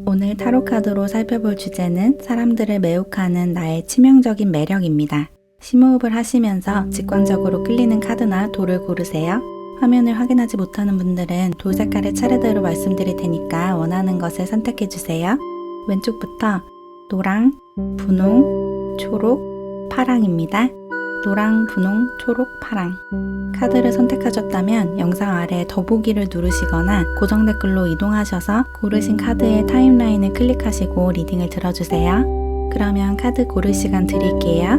오늘 타로 카드로 살펴볼 주제는 사람들을 매혹하는 나의 치명적인 매력입니다. 심호흡을 하시면서 직관적으로 끌리는 카드나 돌을 고르세요. 화면을 확인하지 못하는 분들은 돌 색깔을 차례대로 말씀드릴 테니까 원하는 것을 선택해 주세요. 왼쪽부터 노랑, 분홍, 초록, 파랑입니다. 노랑, 분홍, 초록, 파랑. 카드를 선택하셨다면 영상 아래 더보기를 누르시거나 고정 댓글로 이동하셔서 고르신 카드의 타임라인을 클릭하시고 리딩을 들어주세요. 그러면 카드 고를 시간 드릴게요.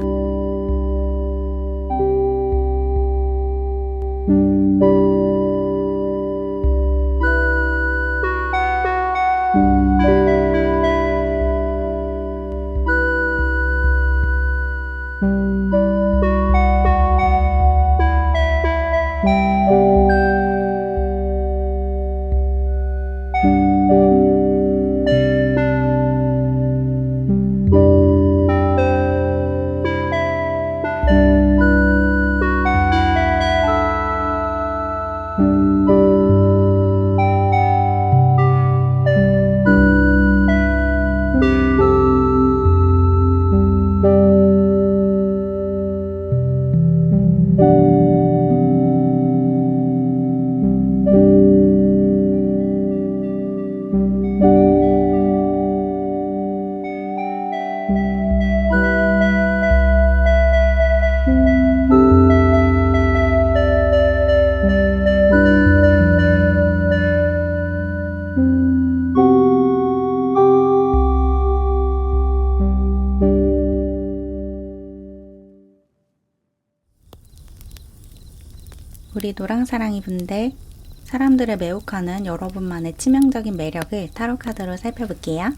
우리 노랑사랑이 분들, 사람들을 매혹하는 여러분만의 치명적인 매력을 타로 카드로 살펴볼게요.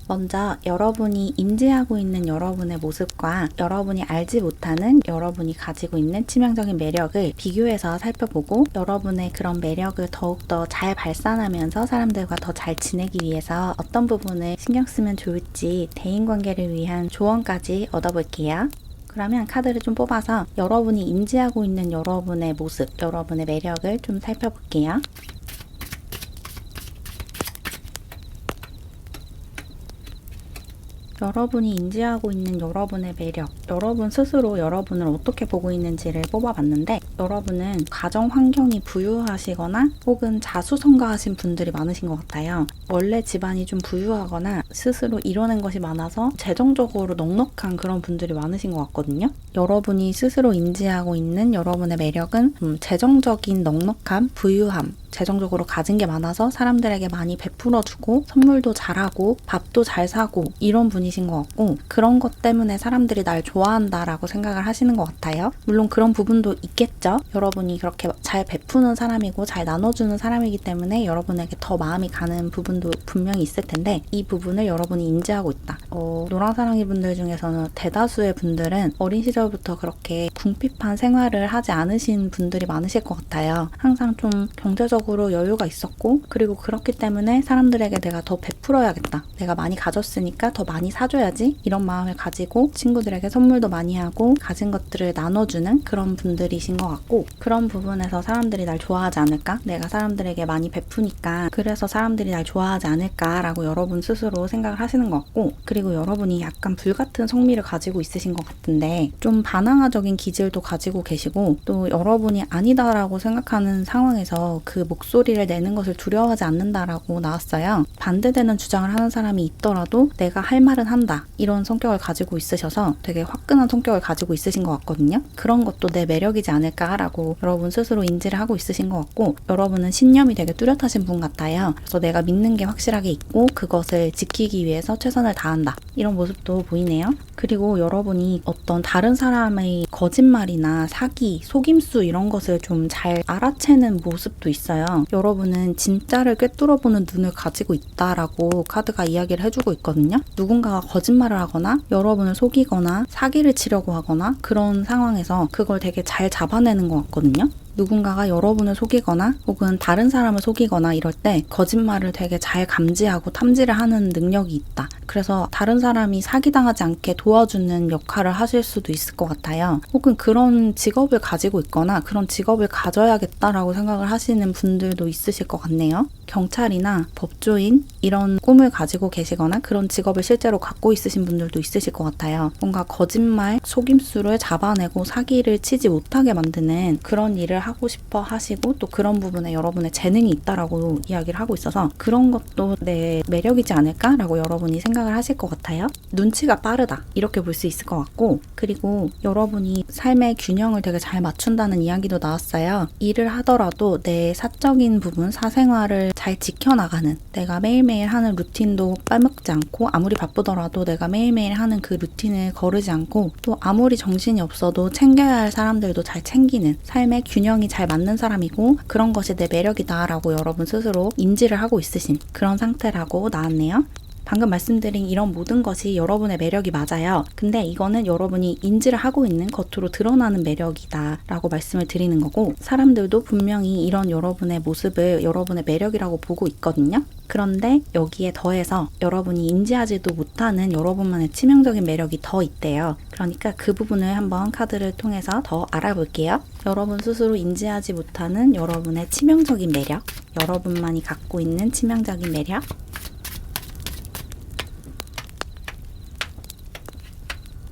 먼저 여러분이 인지하고 있는 여러분의 모습과 여러분이 알지 못하는 여러분이 가지고 있는 치명적인 매력을 비교해서 살펴보고 여러분의 그런 매력을 더욱더 잘 발산하면서 사람들과 더 잘 지내기 위해서 어떤 부분을 신경 쓰면 좋을지 대인관계를 위한 조언까지 얻어볼게요. 그러면 카드를 좀 뽑아서 여러분이 인지하고 있는 여러분의 모습, 여러분의 매력을 좀 살펴볼게요. 여러분이 인지하고 있는 여러분의 매력, 여러분 스스로 여러분을 어떻게 보고 있는지를 뽑아봤는데 여러분은 가정 환경이 부유하시거나 혹은 자수성가하신 분들이 많으신 것 같아요. 원래 집안이 좀 부유하거나 스스로 이뤄낸 것이 많아서 재정적으로 넉넉한 그런 분들이 많으신 것 같거든요. 여러분이 스스로 인지하고 있는 여러분의 매력은 재정적인 넉넉함, 부유함, 재정적으로 가진 게 많아서 사람들에게 많이 베풀어주고 선물도 잘하고 밥도 잘 사고 이런 분이신 것 같고 그런 것 때문에 사람들이 날 좋아한다라고 생각을 하시는 것 같아요. 물론 그런 부분도 있겠죠. 여러분이 그렇게 잘 베푸는 사람이고 잘 나눠주는 사람이기 때문에 여러분에게 더 마음이 가는 부분도 분명히 있을 텐데 이 부분을 여러분이 인지하고 있다. 노랑사랑이 분들 중에서는 대다수의 분들은 어린 시절부터 그렇게 궁핍한 생활을 하지 않으신 분들이 많으실 것 같아요. 항상 좀 경제적으로 여유가 있었고 그리고 그렇기 때문에 사람들에게 내가 더 베풀어야겠다. 내가 많이 가졌으니까 더 많이 사줘야지. 이런 마음을 가지고 친구들에게 선물도 많이 하고 가진 것들을 나눠주는 그런 분들이신 것 같고 그런 부분에서 사람들이 날 좋아하지 않을까? 내가 사람들에게 많이 베푸니까 그래서 사람들이 날 좋아하지 않을까라고 여러분 스스로 생각을 하시는 것 같고 그리고 여러분이 약간 불같은 성미를 가지고 있으신 것 같은데 좀 반항아적인 기질도 가지고 계시고 또 여러분이 아니다라고 생각하는 상황에서 그 목소리를 내는 것을 두려워하지 않는다라고 나왔어요. 반대되는 주장을 하는 사람이 있더라도 내가 할 말은 한다. 이런 성격을 가지고 있으셔서 되게 화끈한 성격을 가지고 있으신 것 같거든요. 그런 것도 내 매력이지 않을까라고 여러분 스스로 인지를 하고 있으신 것 같고 여러분은 신념이 되게 뚜렷하신 분 같아요. 그래서 내가 믿는 게 확실하게 있고 그것을 지키기 위해서 최선을 다한다. 이런 모습도 보이네요. 그리고 여러분이 어떤 다른 사람의 거짓말이나 사기, 속임수 이런 것을 좀 잘 알아채는 모습도 있어요. 여러분은 진짜를 꿰뚫어보는 눈을 가지고 있다라고 카드가 이야기를 해주고 있거든요. 누군가가 거짓말을 하거나 여러분을 속이거나 사기를 치려고 하거나 그런 상황에서 그걸 되게 잘 잡아내는 것 같거든요. 누군가가 여러분을 속이거나 혹은 다른 사람을 속이거나 이럴 때 거짓말을 되게 잘 감지하고 탐지를 하는 능력이 있다. 그래서 다른 사람이 사기당하지 않게 도와주는 역할을 하실 수도 있을 것 같아요. 혹은 그런 직업을 가지고 있거나 그런 직업을 가져야겠다라고 생각을 하시는 분들도 있으실 것 같네요. 경찰이나 법조인 이런 꿈을 가지고 계시거나 그런 직업을 실제로 갖고 있으신 분들도 있으실 것 같아요. 뭔가 거짓말, 속임수를 잡아내고 사기를 치지 못하게 만드는 그런 일을 하고 싶어 하시고 또 그런 부분에 여러분의 재능이 있다라고 이야기를 하고 있어서 그런 것도 내 매력이지 않을까라고 여러분이 생각을 하실 것 같아요. 눈치가 빠르다 이렇게 볼 수 있을 것 같고, 그리고 여러분이 삶의 균형을 되게 잘 맞춘다는 이야기도 나왔어요. 일을 하더라도 내 사적인 부분, 사생활을 잘 지켜나가는, 내가 매일매일 하는 루틴도 빼먹지 않고 아무리 바쁘더라도 내가 매일매일 하는 그 루틴을 거르지 않고 또 아무리 정신이 없어도 챙겨야 할 사람들도 잘 챙기는 삶의 균형이 잘 맞는 사람이고 그런 것이 내 매력이다 라고 여러분 스스로 인지를 하고 있으신 그런 상태라고 나왔네요. 방금 말씀드린 이런 모든 것이 여러분의 매력이 맞아요. 근데 이거는 여러분이 인지를 하고 있는 겉으로 드러나는 매력이다 라고 말씀을 드리는 거고, 사람들도 분명히 이런 여러분의 모습을 여러분의 매력이라고 보고 있거든요. 그런데 여기에 더해서 여러분이 인지하지도 못하는 여러분만의 치명적인 매력이 더 있대요. 그러니까 그 부분을 한번 카드를 통해서 더 알아볼게요. 여러분 스스로 인지하지 못하는 여러분의 치명적인 매력, 여러분만이 갖고 있는 치명적인 매력.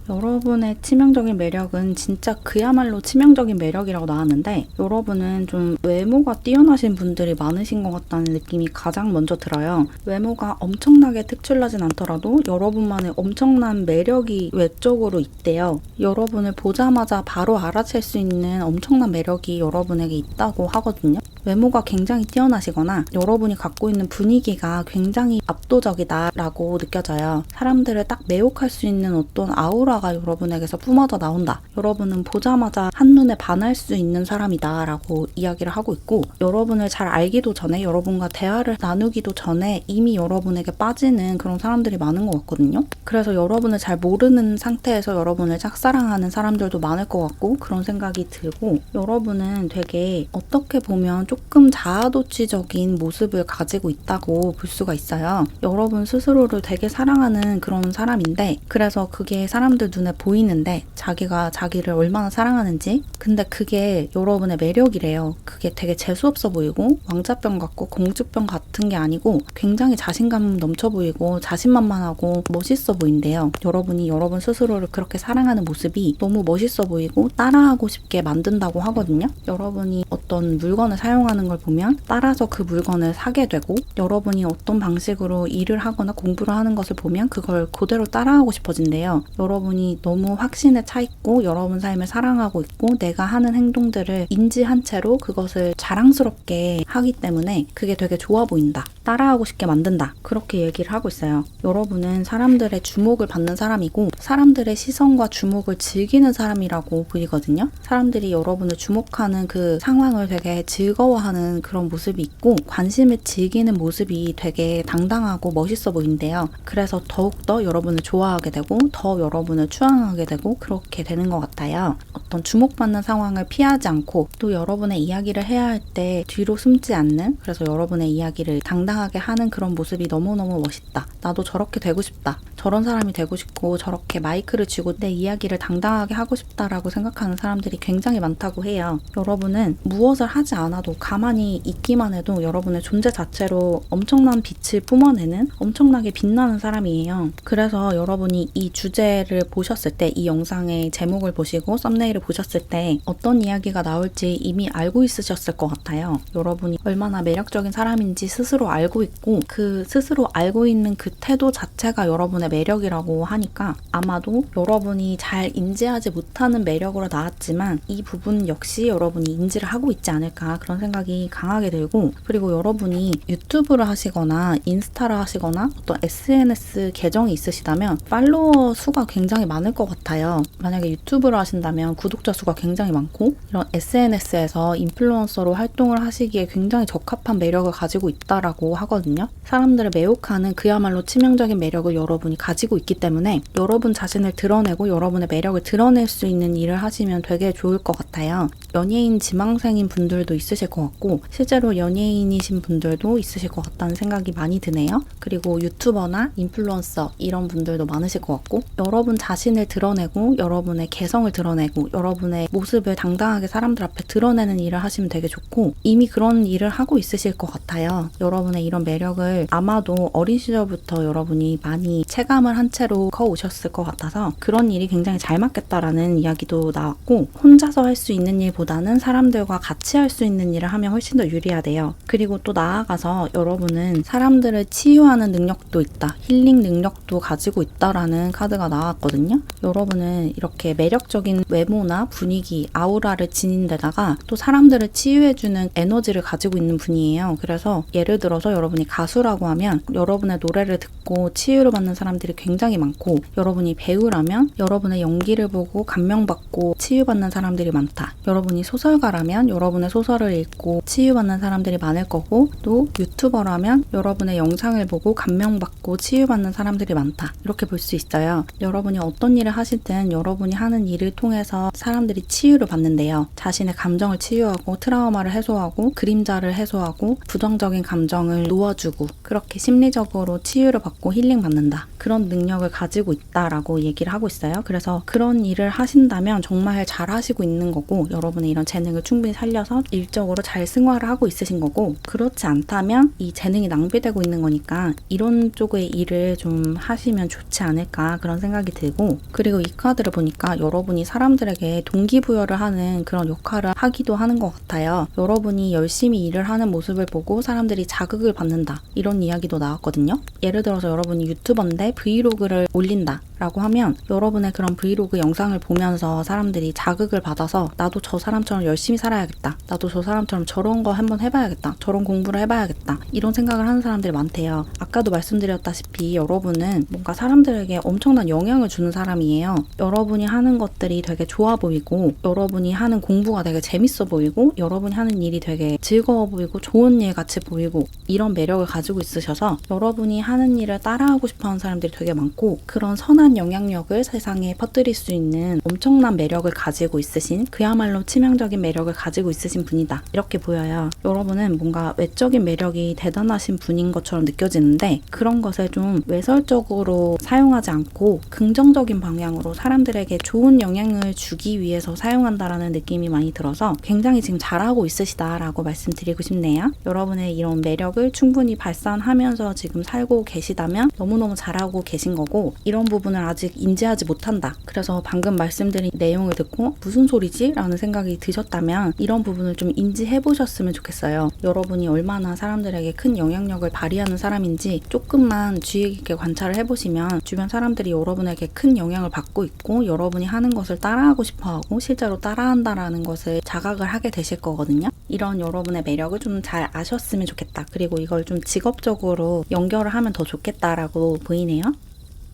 여러분의 치명적인 매력은 진짜 그야말로 치명적인 매력이라고 나왔는데, 여러분은 좀 외모가 뛰어나신 분들이 많으신 것 같다는 느낌이 가장 먼저 들어요. 외모가 엄청나게 특출나진 않더라도 여러분만의 엄청난 매력이 외적으로 있대요. 여러분을 보자마자 바로 알아챌 수 있는 엄청난 매력이 여러분에게 있다고 하거든요. 외모가 굉장히 뛰어나시거나 여러분이 갖고 있는 분위기가 굉장히 압도적이다라고 느껴져요. 사람들을 딱 매혹할 수 있는 어떤 아우라가 여러분에게서 뿜어져 나온다. 여러분은 보자마자 한눈에 반할 수 있는 사람이다 라고 이야기를 하고 있고, 여러분을 잘 알기도 전에, 여러분과 대화를 나누기도 전에 이미 여러분에게 빠지는 그런 사람들이 많은 것 같거든요. 그래서 여러분을 잘 모르는 상태에서 여러분을 짝사랑하는 사람들도 많을 것 같고 그런 생각이 들고, 여러분은 되게 어떻게 보면 조금 자아도취적인 모습을 가지고 있다고 볼 수가 있어요. 여러분 스스로를 되게 사랑하는 그런 사람인데, 그래서 그게 사람들 눈에 보이는데 자기가 자기를 얼마나 사랑하는지, 근데 그게 여러분의 매력이래요. 그게 되게 재수없어 보이고 왕자병 같고 공주병 같은 게 아니고 굉장히 자신감 넘쳐 보이고 자신만만하고 멋있어 보인대요. 여러분이 여러분 스스로를 그렇게 사랑하는 모습이 너무 멋있어 보이고 따라하고 싶게 만든다고 하거든요. 여러분이 어떤 물건을 사용하는 걸 보면 따라서 그 물건을 사게 되고, 여러분이 어떤 방식으로 일을 하거나 공부를 하는 것을 보면 그걸 그대로 따라하고 싶어진대요. 여러분이 너무 확신에 차 있고 여러분 삶을 사랑하고 있고 내가 하는 행동들을 인지한 채로 그것을 자랑스럽게 하기 때문에 그게 되게 좋아 보인다. 따라하고 싶게 만든다. 그렇게 얘기를 하고 있어요. 여러분은 사람들의 주목을 받는 사람이고 사람들의 시선과 주목을 즐기는 사람이라고 보이거든요. 사람들이 여러분을 주목하는 그 상황을 되게 즐거워하는 그런 모습이 있고 관심을 즐기는 모습이 되게 당당하고 멋있어 보인대요. 그래서 더욱더 여러분을 좋아하게 되고 더 여러분을 추앙하게 되고 그렇게 되는 것 같아요. 어떤 주목받는 상황을 피하지 않고 또 여러분의 이야기를 해야 할 때 뒤로 숨지 않는, 그래서 여러분의 이야기를 당당하게 하는 그런 모습이 너무너무 멋있다. 나도 저렇게 되고 싶다. 저런 사람이 되고 싶고 저렇게 마이크를 쥐고 내 이야기를 당당하게 하고 싶다라고 생각하는 사람들이 굉장히 많다고 해요. 여러분은 무엇을 하지 않아도 가만히 있기만 해도 여러분의 존재 자체로 엄청난 빛을 뿜어내는 엄청나게 빛나는 사람이에요. 그래서 여러분이 이 주제를 보셨을 때, 이 영상의 제목을 보시고 썸네일을 보셨을 때 어떤 이야기가 나올지 이미 알고 있으셨을 것 같아요. 여러분이 얼마나 매력적인 사람인지 스스로 알고 있고 그 스스로 알고 있는 그 태도 자체가 여러분의 매력이라고 하니까 아마도 여러분이 잘 인지하지 못하는 매력으로 나왔지만 이 부분 역시 여러분이 인지를 하고 있지 않을까 그런 생각이 강하게 들고, 그리고 여러분이 유튜브를 하시거나 인스타를 하시거나 어떤 SNS 계정이 있으시다면 팔로워 수가 굉장히 많을 것 같아요. 만약에 유튜브를 하신다면 구독자 수가 굉장히 많고 이런 SNS에서 인플루언서로 활동을 하시기에 굉장히 적합한 매력을 가지고 있다라고 하거든요. 사람들을 매혹하는 그야말로 치명적인 매력을 여러분이 가지고 있기 때문에 여러분 자신을 드러내고 여러분의 매력을 드러낼 수 있는 일을 하시면 되게 좋을 것 같아요. 연예인 지망생인 분들도 있으실 것 같고 실제로 연예인이신 분들도 있으실 것 같다는 생각이 많이 드네요. 그리고 유튜버나 인플루언서 이런 분들도 많으실 것 같고 여러분 자신을 드러내고 여러분의 개성을 드러내고 여러분의 모습을 당당하게 사람들 앞에 드러내는 일을 하시면 되게 좋고 이미 그런 일을 하고 있으실 것 같아요. 여러분의 이런 매력을 아마도 어린 시절부터 여러분이 많이 체감을 한 채로 커오셨을 것 같아서 그런 일이 굉장히 잘 맞겠다라는 이야기도 나왔고 혼자서 할 수 있는 일보다는 사람들과 같이 할 수 있는 일을 하면 훨씬 더 유리하대요. 그리고 또 나아가서 여러분은 사람들을 치유하는 능력도 있다. 힐링 능력도 가지고 있다라는 카드가 나왔거든요. 여러분은 이렇게 매력적인 외모나 분위기, 아우라를 지닌 데다가 또 사람들을 치유해주는 에너지를 가지고 있는 분이에요. 그래서 예를 들어서 여러분이 가수라고 하면 여러분의 노래를 듣고 치유를 받는 사람들이 굉장히 많고 여러분이 배우라면 여러분의 연기를 보고 감명받고 치유받는 사람들이 많다. 여러분이 소설가라면 여러분의 소설을 읽고 치유받는 사람들이 많을 거고 또 유튜버라면 여러분의 영상을 보고 감명받고 치유받는 사람들이 많다. 이렇게 볼 수 있어요. 여러분이 어떤 일을 하시든 여러분이 하는 일을 통해서 사람들이 치유를 받는데요. 자신의 감정을 치유하고 트라우마를 해소하고 그림자를 해소하고 부정적인 감정을 놓아주고 그렇게 심리적으로 치유를 받고 힐링 받는다. 그런 능력을 가지고 있다라고 얘기를 하고 있어요. 그래서 그런 일을 하신다면 정말 잘 하시고 있는 거고 여러분의 이런 재능을 충분히 살려서 일적으로 잘 승화를 하고 있으신 거고 그렇지 않다면 이 재능이 낭비되고 있는 거니까 이런 쪽의 일을 좀 하시면 좋지 않을까 그런 생각이 들고 그리고 이 카드를 보니까 여러분이 사람들에게 동기부여를 하는 그런 역할을 하기도 하는 것 같아요. 여러분이 열심히 일을 하는 모습을 보고 사람들이 자극을 받는다 이런 이야기도 나왔거든요. 예를 들어서 여러분이 유튜버인데 브이로그를 올린다 라고 하면 여러분의 그런 브이로그 영상을 보면서 사람들이 자극을 받아서 나도 저 사람처럼 열심히 살아야겠다. 나도 저 사람처럼 저런 거 한번 해봐야겠다. 저런 공부를 해봐야겠다. 이런 생각을 하는 사람들이 많대요. 아까도 말씀드렸다시피 여러분은 뭔가 사람들에게 엄청난 영향을 주는 사람이에요. 여러분이 하는 것들이 되게 좋아 보이고 여러분이 하는 공부가 되게 재밌어 보이고 여러분이 하는 일이 되게 즐거워 보이고 좋은 일 같이 보이고 이런 매력을 가지고 있으셔서 여러분이 하는 일을 따라하고 싶어하는 사람들이 되게 많고 그런 선한 영향력을 세상에 퍼뜨릴 수 있는 엄청난 매력을 가지고 있으신 그야말로 치명적인 매력을 가지고 있으신 분이다. 이렇게 보여요. 여러분은 뭔가 외적인 매력이 대단하신 분인 것처럼 느껴지는데 그런 것을 좀 외설적으로 사용하지 않고 긍정적인 방향으로 사람들에게 좋은 영향을 주기 위해서 사용한다라는 느낌이 많이 들어서 굉장히 지금 잘하고 있으시다라고 말씀드리고 싶네요. 여러분의 이런 매력을 충분히 발산하면서 지금 살고 계시다면 너무너무 잘하고 계신 거고 이런 부분을 아직 인지하지 못한다. 그래서 방금 말씀드린 내용을 듣고 무슨 소리지? 라는 생각이 드셨다면 이런 부분을 좀 인지해 보셨으면 좋겠어요. 여러분이 얼마나 사람들에게 큰 영향력을 발휘하는 사람인지 조금만 주의 깊게 관찰을 해보시면 주변 사람들이 여러분에게 큰 영향을 받고 있고 여러분이 하는 것을 따라하고 싶어하고 실제로 따라한다라는 것을 자각을 하게 되실 거거든요. 이런 여러분의 매력을 좀 잘 아셨으면 좋겠다. 그리고 이걸 좀 직업적으로 연결을 하면 더 좋겠다라고 보이네요.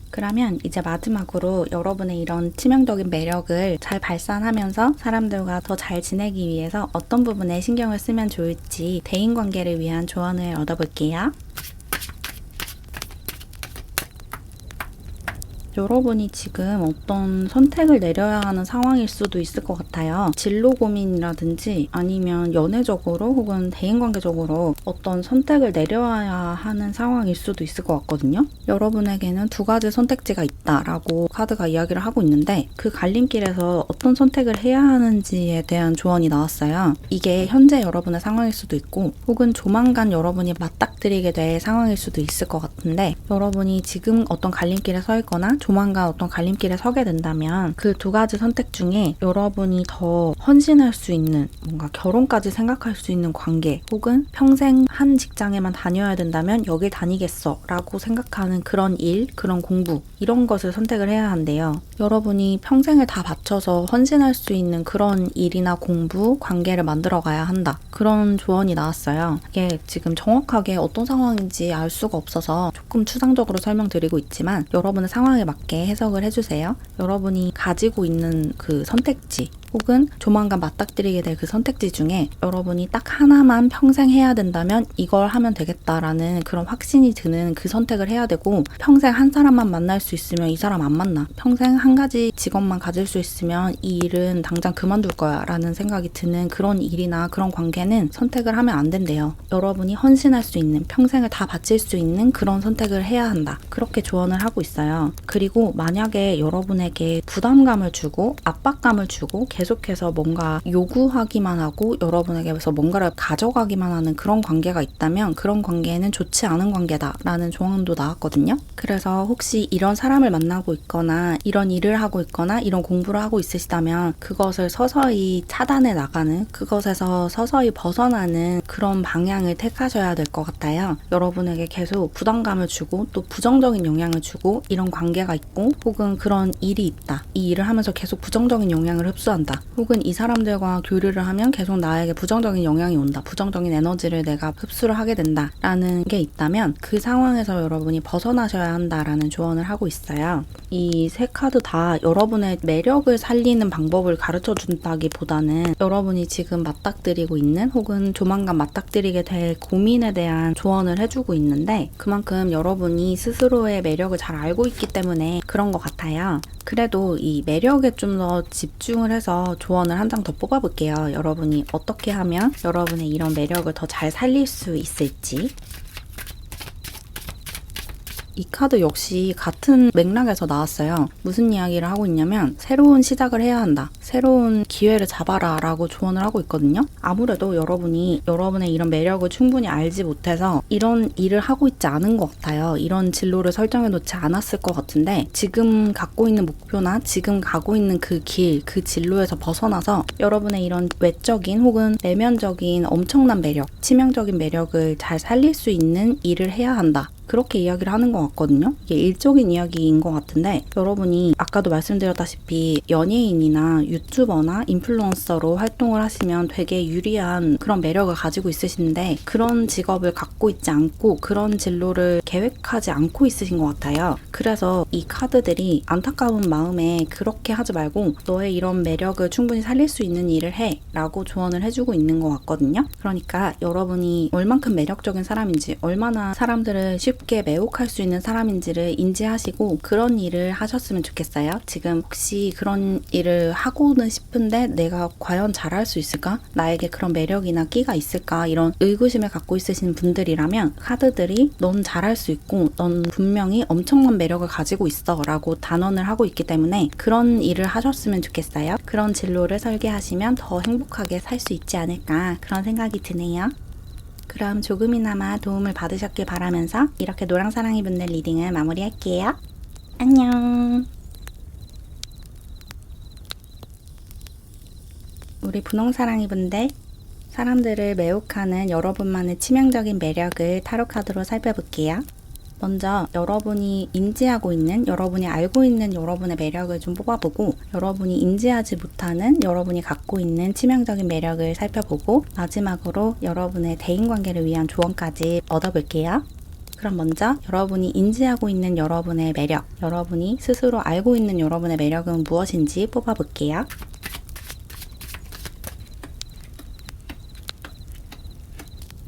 그러면 이제 마지막으로 여러분의 이런 치명적인 매력을 잘 발산하면서 사람들과 더 잘 지내기 위해서 어떤 부분에 신경을 쓰면 좋을지 대인관계를 위한 조언을 얻어볼게요. 여러분이 지금 어떤 선택을 내려야 하는 상황일 수도 있을 것 같아요. 진로 고민이라든지 아니면 연애적으로 혹은 대인관계적으로 어떤 선택을 내려야 하는 상황일 수도 있을 것 같거든요. 여러분에게는 두 가지 선택지가 있다라고 카드가 이야기를 하고 있는데 그 갈림길에서 어떤 선택을 해야 하는지에 대한 조언이 나왔어요. 이게 현재 여러분의 상황일 수도 있고 혹은 조만간 여러분이 맞닥뜨리게 될 상황일 수도 있을 것 같은데 여러분이 지금 어떤 갈림길에 서 있거나 조만간 어떤 갈림길에 서게 된다면 그 두 가지 선택 중에 여러분이 더 헌신할 수 있는 뭔가 결혼까지 생각할 수 있는 관계 혹은 평생 한 직장에만 다녀야 된다면 여길 다니겠어 라고 생각하는 그런 일, 그런 공부 이런 것을 선택을 해야 한대요. 여러분이 평생을 다 바쳐서 헌신할 수 있는 그런 일이나 공부, 관계를 만들어 가야 한다. 그런 조언이 나왔어요. 이게 지금 정확하게 어떤 상황인지 알 수가 없어서 조금 추상적으로 설명드리고 있지만 여러분의 상황에 맞게 해석을 해주세요. 여러분이 가지고 있는 그 선택지 혹은 조만간 맞닥뜨리게 될 그 선택지 중에 여러분이 딱 하나만 평생 해야 된다면 이걸 하면 되겠다라는 그런 확신이 드는 그 선택을 해야 되고, 평생 한 사람만 만날 수 있으면 이 사람 안 만나, 평생 한 가지 직업만 가질 수 있으면 이 일은 당장 그만둘 거야 라는 생각이 드는 그런 일이나 그런 관계는 선택을 하면 안 된대요. 여러분이 헌신할 수 있는, 평생을 다 바칠 수 있는 그런 선택을 해야 한다, 그렇게 조언을 하고 있어요. 그리고 만약에 여러분에게 부담감을 주고 압박감을 주고 계속해서 뭔가 요구하기만 하고 여러분에게서 뭔가를 가져가기만 하는 그런 관계가 있다면 그런 관계는 좋지 않은 관계다라는 조언도 나왔거든요. 그래서 혹시 이런 사람을 만나고 있거나 이런 일을 하고 있거나 이런 공부를 하고 있으시다면 그것을 서서히 차단해 나가는, 그것에서 서서히 벗어나는 그런 방향을 택하셔야 될 것 같아요. 여러분에게 계속 부담감을 주고 또 부정적인 영향을 주고 이런 관계가 있고, 혹은 그런 일이 있다, 이 일을 하면서 계속 부정적인 영향을 흡수한다, 혹은 이 사람들과 교류를 하면 계속 나에게 부정적인 영향이 온다, 부정적인 에너지를 내가 흡수를 하게 된다 라는 게 있다면 그 상황에서 여러분이 벗어나셔야 한다라는 조언을 하고 있어요. 이 세 카드 다 여러분의 매력을 살리는 방법을 가르쳐 준다기보다는 여러분이 지금 맞닥뜨리고 있는 혹은 조만간 맞닥뜨리게 될 고민에 대한 조언을 해주고 있는데, 그만큼 여러분이 스스로의 매력을 잘 알고 있기 때문에 그런 것 같아요. 그래도 이 매력에 좀 더 집중을 해서 조언을 한 장 더 뽑아볼게요. 여러분이 어떻게 하면 여러분의 이런 매력을 더 잘 살릴 수 있을지. 이 카드 역시 같은 맥락에서 나왔어요. 무슨 이야기를 하고 있냐면 새로운 시작을 해야 한다, 새로운 기회를 잡아라 라고 조언을 하고 있거든요. 아무래도 여러분이 여러분의 이런 매력을 충분히 알지 못해서 이런 일을 하고 있지 않은 것 같아요. 이런 진로를 설정해 놓지 않았을 것 같은데, 지금 갖고 있는 목표나 지금 가고 있는 그 길, 그 진로에서 벗어나서 여러분의 이런 외적인 혹은 내면적인 엄청난 매력, 치명적인 매력을 잘 살릴 수 있는 일을 해야 한다, 그렇게 이야기를 하는 것 같거든요. 이게 일적인 이야기인 것 같은데, 여러분이 아까도 말씀드렸다시피 연예인이나 유튜버나 인플루언서로 활동을 하시면 되게 유리한 그런 매력을 가지고 있으신데, 그런 직업을 갖고 있지 않고 그런 진로를 계획하지 않고 있으신 것 같아요. 그래서 이 카드들이 안타까운 마음에 그렇게 하지 말고 너의 이런 매력을 충분히 살릴 수 있는 일을 해 라고 조언을 해주고 있는 것 같거든요. 그러니까 여러분이 얼만큼 매력적인 사람인지, 얼마나 사람들을 쉽게 매혹할 수 있는 사람인지를 인지하시고 그런 일을 하셨으면 좋겠어요. 지금 혹시 그런 일을 하고는 싶은데 내가 과연 잘할 수 있을까? 나에게 그런 매력이나 끼가 있을까? 이런 의구심을 갖고 있으신 분들이라면 카드들이 넌 잘할 수 있고 넌 분명히 엄청난 매력을 가지고 있어 라고 단언을 하고 있기 때문에 그런 일을 하셨으면 좋겠어요. 그런 진로를 설계하시면 더 행복하게 살 수 있지 않을까, 그런 생각이 드네요. 그럼 조금이나마 도움을 받으셨길 바라면서 이렇게 노랑사랑이 분들 리딩을 마무리할게요. 안녕. 우리 분홍사랑이 분들, 사람들을 매혹하는 여러분만의 치명적인 매력을 타로카드로 살펴볼게요. 먼저 여러분이 인지하고 있는, 여러분이 알고 있는 여러분의 매력을 좀 뽑아보고, 여러분이 인지하지 못하는 여러분이 갖고 있는 치명적인 매력을 살펴보고, 마지막으로 여러분의 대인관계를 위한 조언까지 얻어볼게요. 그럼 먼저 여러분이 인지하고 있는 여러분의 매력, 여러분이 스스로 알고 있는 여러분의 매력은 무엇인지 뽑아볼게요.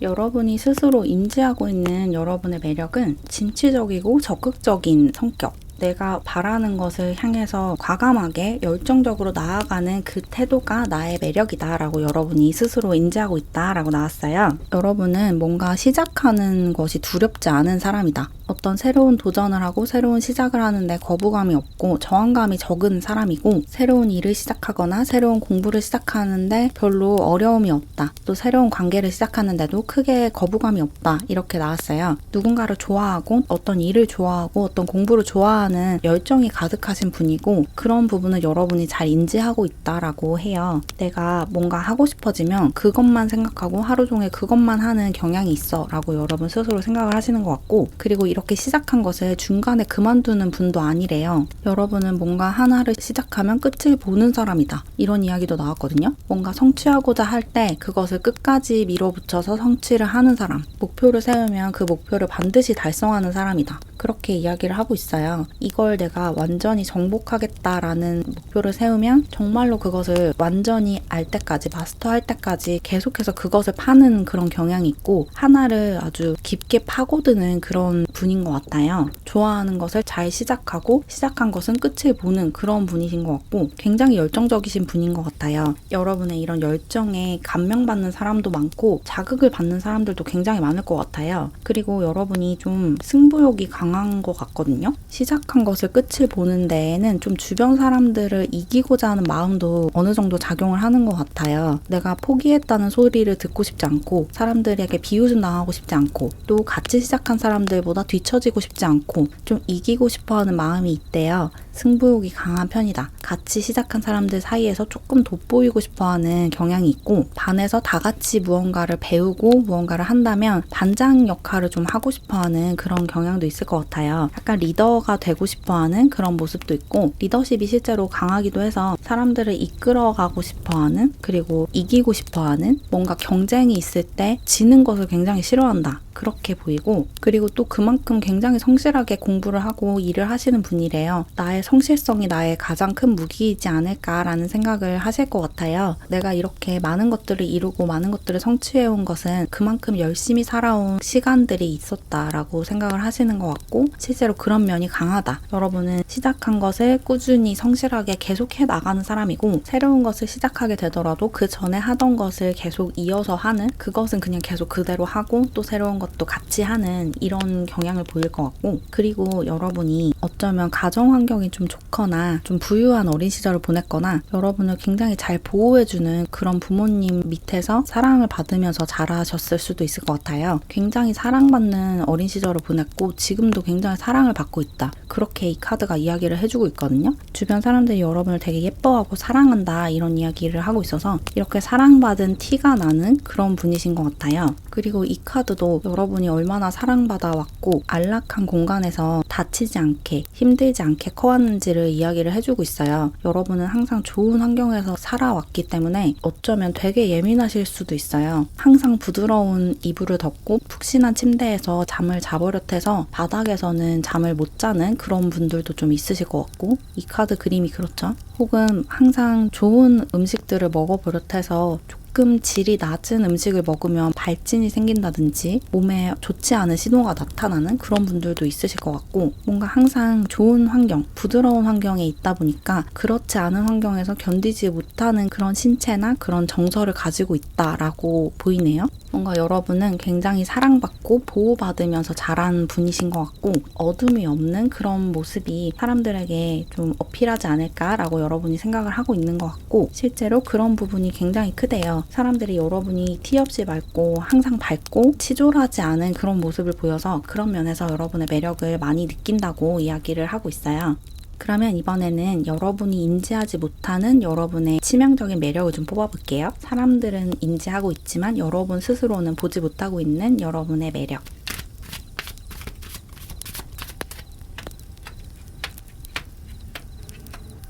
여러분이 스스로 인지하고 있는 여러분의 매력은 진취적이고 적극적인 성격, 내가 바라는 것을 향해서 과감하게 열정적으로 나아가는 그 태도가 나의 매력이다 라고 여러분이 스스로 인지하고 있다 라고 나왔어요. 여러분은 뭔가 시작하는 것이 두렵지 않은 사람이다. 어떤 새로운 도전을 하고 새로운 시작을 하는데 거부감이 없고 저항감이 적은 사람이고, 새로운 일을 시작하거나 새로운 공부를 시작하는데 별로 어려움이 없다. 또 새로운 관계를 시작하는데도 크게 거부감이 없다. 이렇게 나왔어요. 누군가를 좋아하고 어떤 일을 좋아하고 어떤 공부를 좋아하는 열정이 가득하신 분이고, 그런 부분을 여러분이 잘 인지하고 있다라고 해요. 내가 뭔가 하고 싶어지면 그것만 생각하고 하루 종일 그것만 하는 경향이 있어 라고 여러분 스스로 생각을 하시는 것 같고, 그리고 이렇게 시작한 것을 중간에 그만두는 분도 아니래요. 여러분은 뭔가 하나를 시작하면 끝을 보는 사람이다, 이런 이야기도 나왔거든요. 뭔가 성취하고자 할 때 그것을 끝까지 밀어붙여서 성취를 하는 사람, 목표를 세우면 그 목표를 반드시 달성하는 사람이다. 그렇게 이야기를 하고 있어요. 이걸 내가 완전히 정복하겠다라는 목표를 세우면 정말로 그것을 완전히 알 때까지, 마스터할 때까지 계속해서 그것을 파는 그런 경향이 있고 하나를 아주 깊게 파고드는 그런 분인 것 같아요. 좋아하는 것을 잘 시작하고 시작한 것은 끝을 보는 그런 분이신 것 같고 굉장히 열정적이신 분인 것 같아요. 여러분의 이런 열정에 감명받는 사람도 많고 자극을 받는 사람들도 굉장히 많을 것 같아요. 그리고 여러분이 좀 승부욕이 강한 것 같거든요. 시작한 것을 끝을 보는 데에는 좀 주변 사람들을 이기고자 하는 마음도 어느 정도 작용을 하는 것 같아요. 내가 포기했다는 소리를 듣고 싶지 않고 사람들에게 비웃음 당하고 싶지 않고 또 같이 시작한 사람들보다 뒤처지고 싶지 않고 좀 이기고 싶어하는 마음이 있대요. 승부욕이 강한 편이다. 같이 시작한 사람들 사이에서 조금 돋보이고 싶어하는 경향이 있고 반에서 다 같이 무언가를 배우고 무언가를 한다면 반장 역할을 좀 하고 싶어하는 그런 경향도 있을 것 같아요. 약간 리더가 되고 싶어하는 그런 모습도 있고 리더십이 실제로 강하기도 해서 사람들을 이끌어가고 싶어하는 그리고 이기고 싶어하는 뭔가 경쟁이 있을 때 지는 것을 굉장히 싫어한다. 그렇게 보이고 그리고 또 그만큼 굉장히 성실하게 공부를 하고 일을 하시는 분이래요. 나의 성실성이 나의 가장 큰 무기이지 않을까라는 생각을 하실 것 같아요. 내가 이렇게 많은 것들을 이루고 많은 것들을 성취해온 것은 그만큼 열심히 살아온 시간들이 있었다라고 생각을 하시는 것 같고 실제로 그런 면이 강하다. 여러분은 시작한 것을 꾸준히 성실하게 계속해 나가는 사람이고 새로운 것을 시작하게 되더라도 그 전에 하던 것을 계속 이어서 하는 그것은 그냥 계속 그대로 하고 또 새로운 것도 같이 하는 이런 경향을 보일 것 같고 그리고 여러분이 어쩌면 가정 환경이 좀 좋거나 좀 부유한 어린 시절을 보냈거나 여러분을 굉장히 잘 보호해주는 그런 부모님 밑에서 사랑을 받으면서 자라셨을 수도 있을 것 같아요. 굉장히 사랑받는 어린 시절을 보냈고 지금도 굉장히 사랑을 받고 있다. 그렇게 이 카드가 이야기를 해주고 있거든요. 주변 사람들이 여러분을 되게 예뻐하고 사랑한다 이런 이야기를 하고 있어서 이렇게 사랑받은 티가 나는 그런 분이신 것 같아요. 그리고 이 카드도 여러분이 얼마나 사랑받아 왔고 안락한 공간에서 다치지 않게 힘들지 않게 커왔는지를 이야기를 해주고 있어요. 여러분은 항상 좋은 환경에서 살아왔기 때문에 어쩌면 되게 예민하실 수도 있어요. 항상 부드러운 이불을 덮고 푹신한 침대에서 잠을 자버릇해서 바닥에서는 잠을 못 자는 그런 분들도 좀 있으실 것 같고 이 카드 그림이 그렇죠. 혹은 항상 좋은 음식들을 먹어버릇해서 조금 질이 낮은 음식을 먹으면 발진이 생긴다든지 몸에 좋지 않은 신호가 나타나는 그런 분들도 있으실 것 같고 뭔가 항상 좋은 환경, 부드러운 환경에 있다 보니까 그렇지 않은 환경에서 견디지 못하는 그런 신체나 그런 정서를 가지고 있다라고 보이네요. 뭔가 여러분은 굉장히 사랑받고 보호받으면서 자란 분이신 것 같고 어둠이 없는 그런 모습이 사람들에게 좀 어필하지 않을까라고 여러분이 생각을 하고 있는 것 같고 실제로 그런 부분이 굉장히 크대요. 사람들이 여러분이 티 없이 맑고 항상 밝고 치졸하지 않은 그런 모습을 보여서 그런 면에서 여러분의 매력을 많이 느낀다고 이야기를 하고 있어요. 그러면 이번에는 여러분이 인지하지 못하는 여러분의 치명적인 매력을 좀 뽑아볼게요. 사람들은 인지하고 있지만 여러분 스스로는 보지 못하고 있는 여러분의 매력.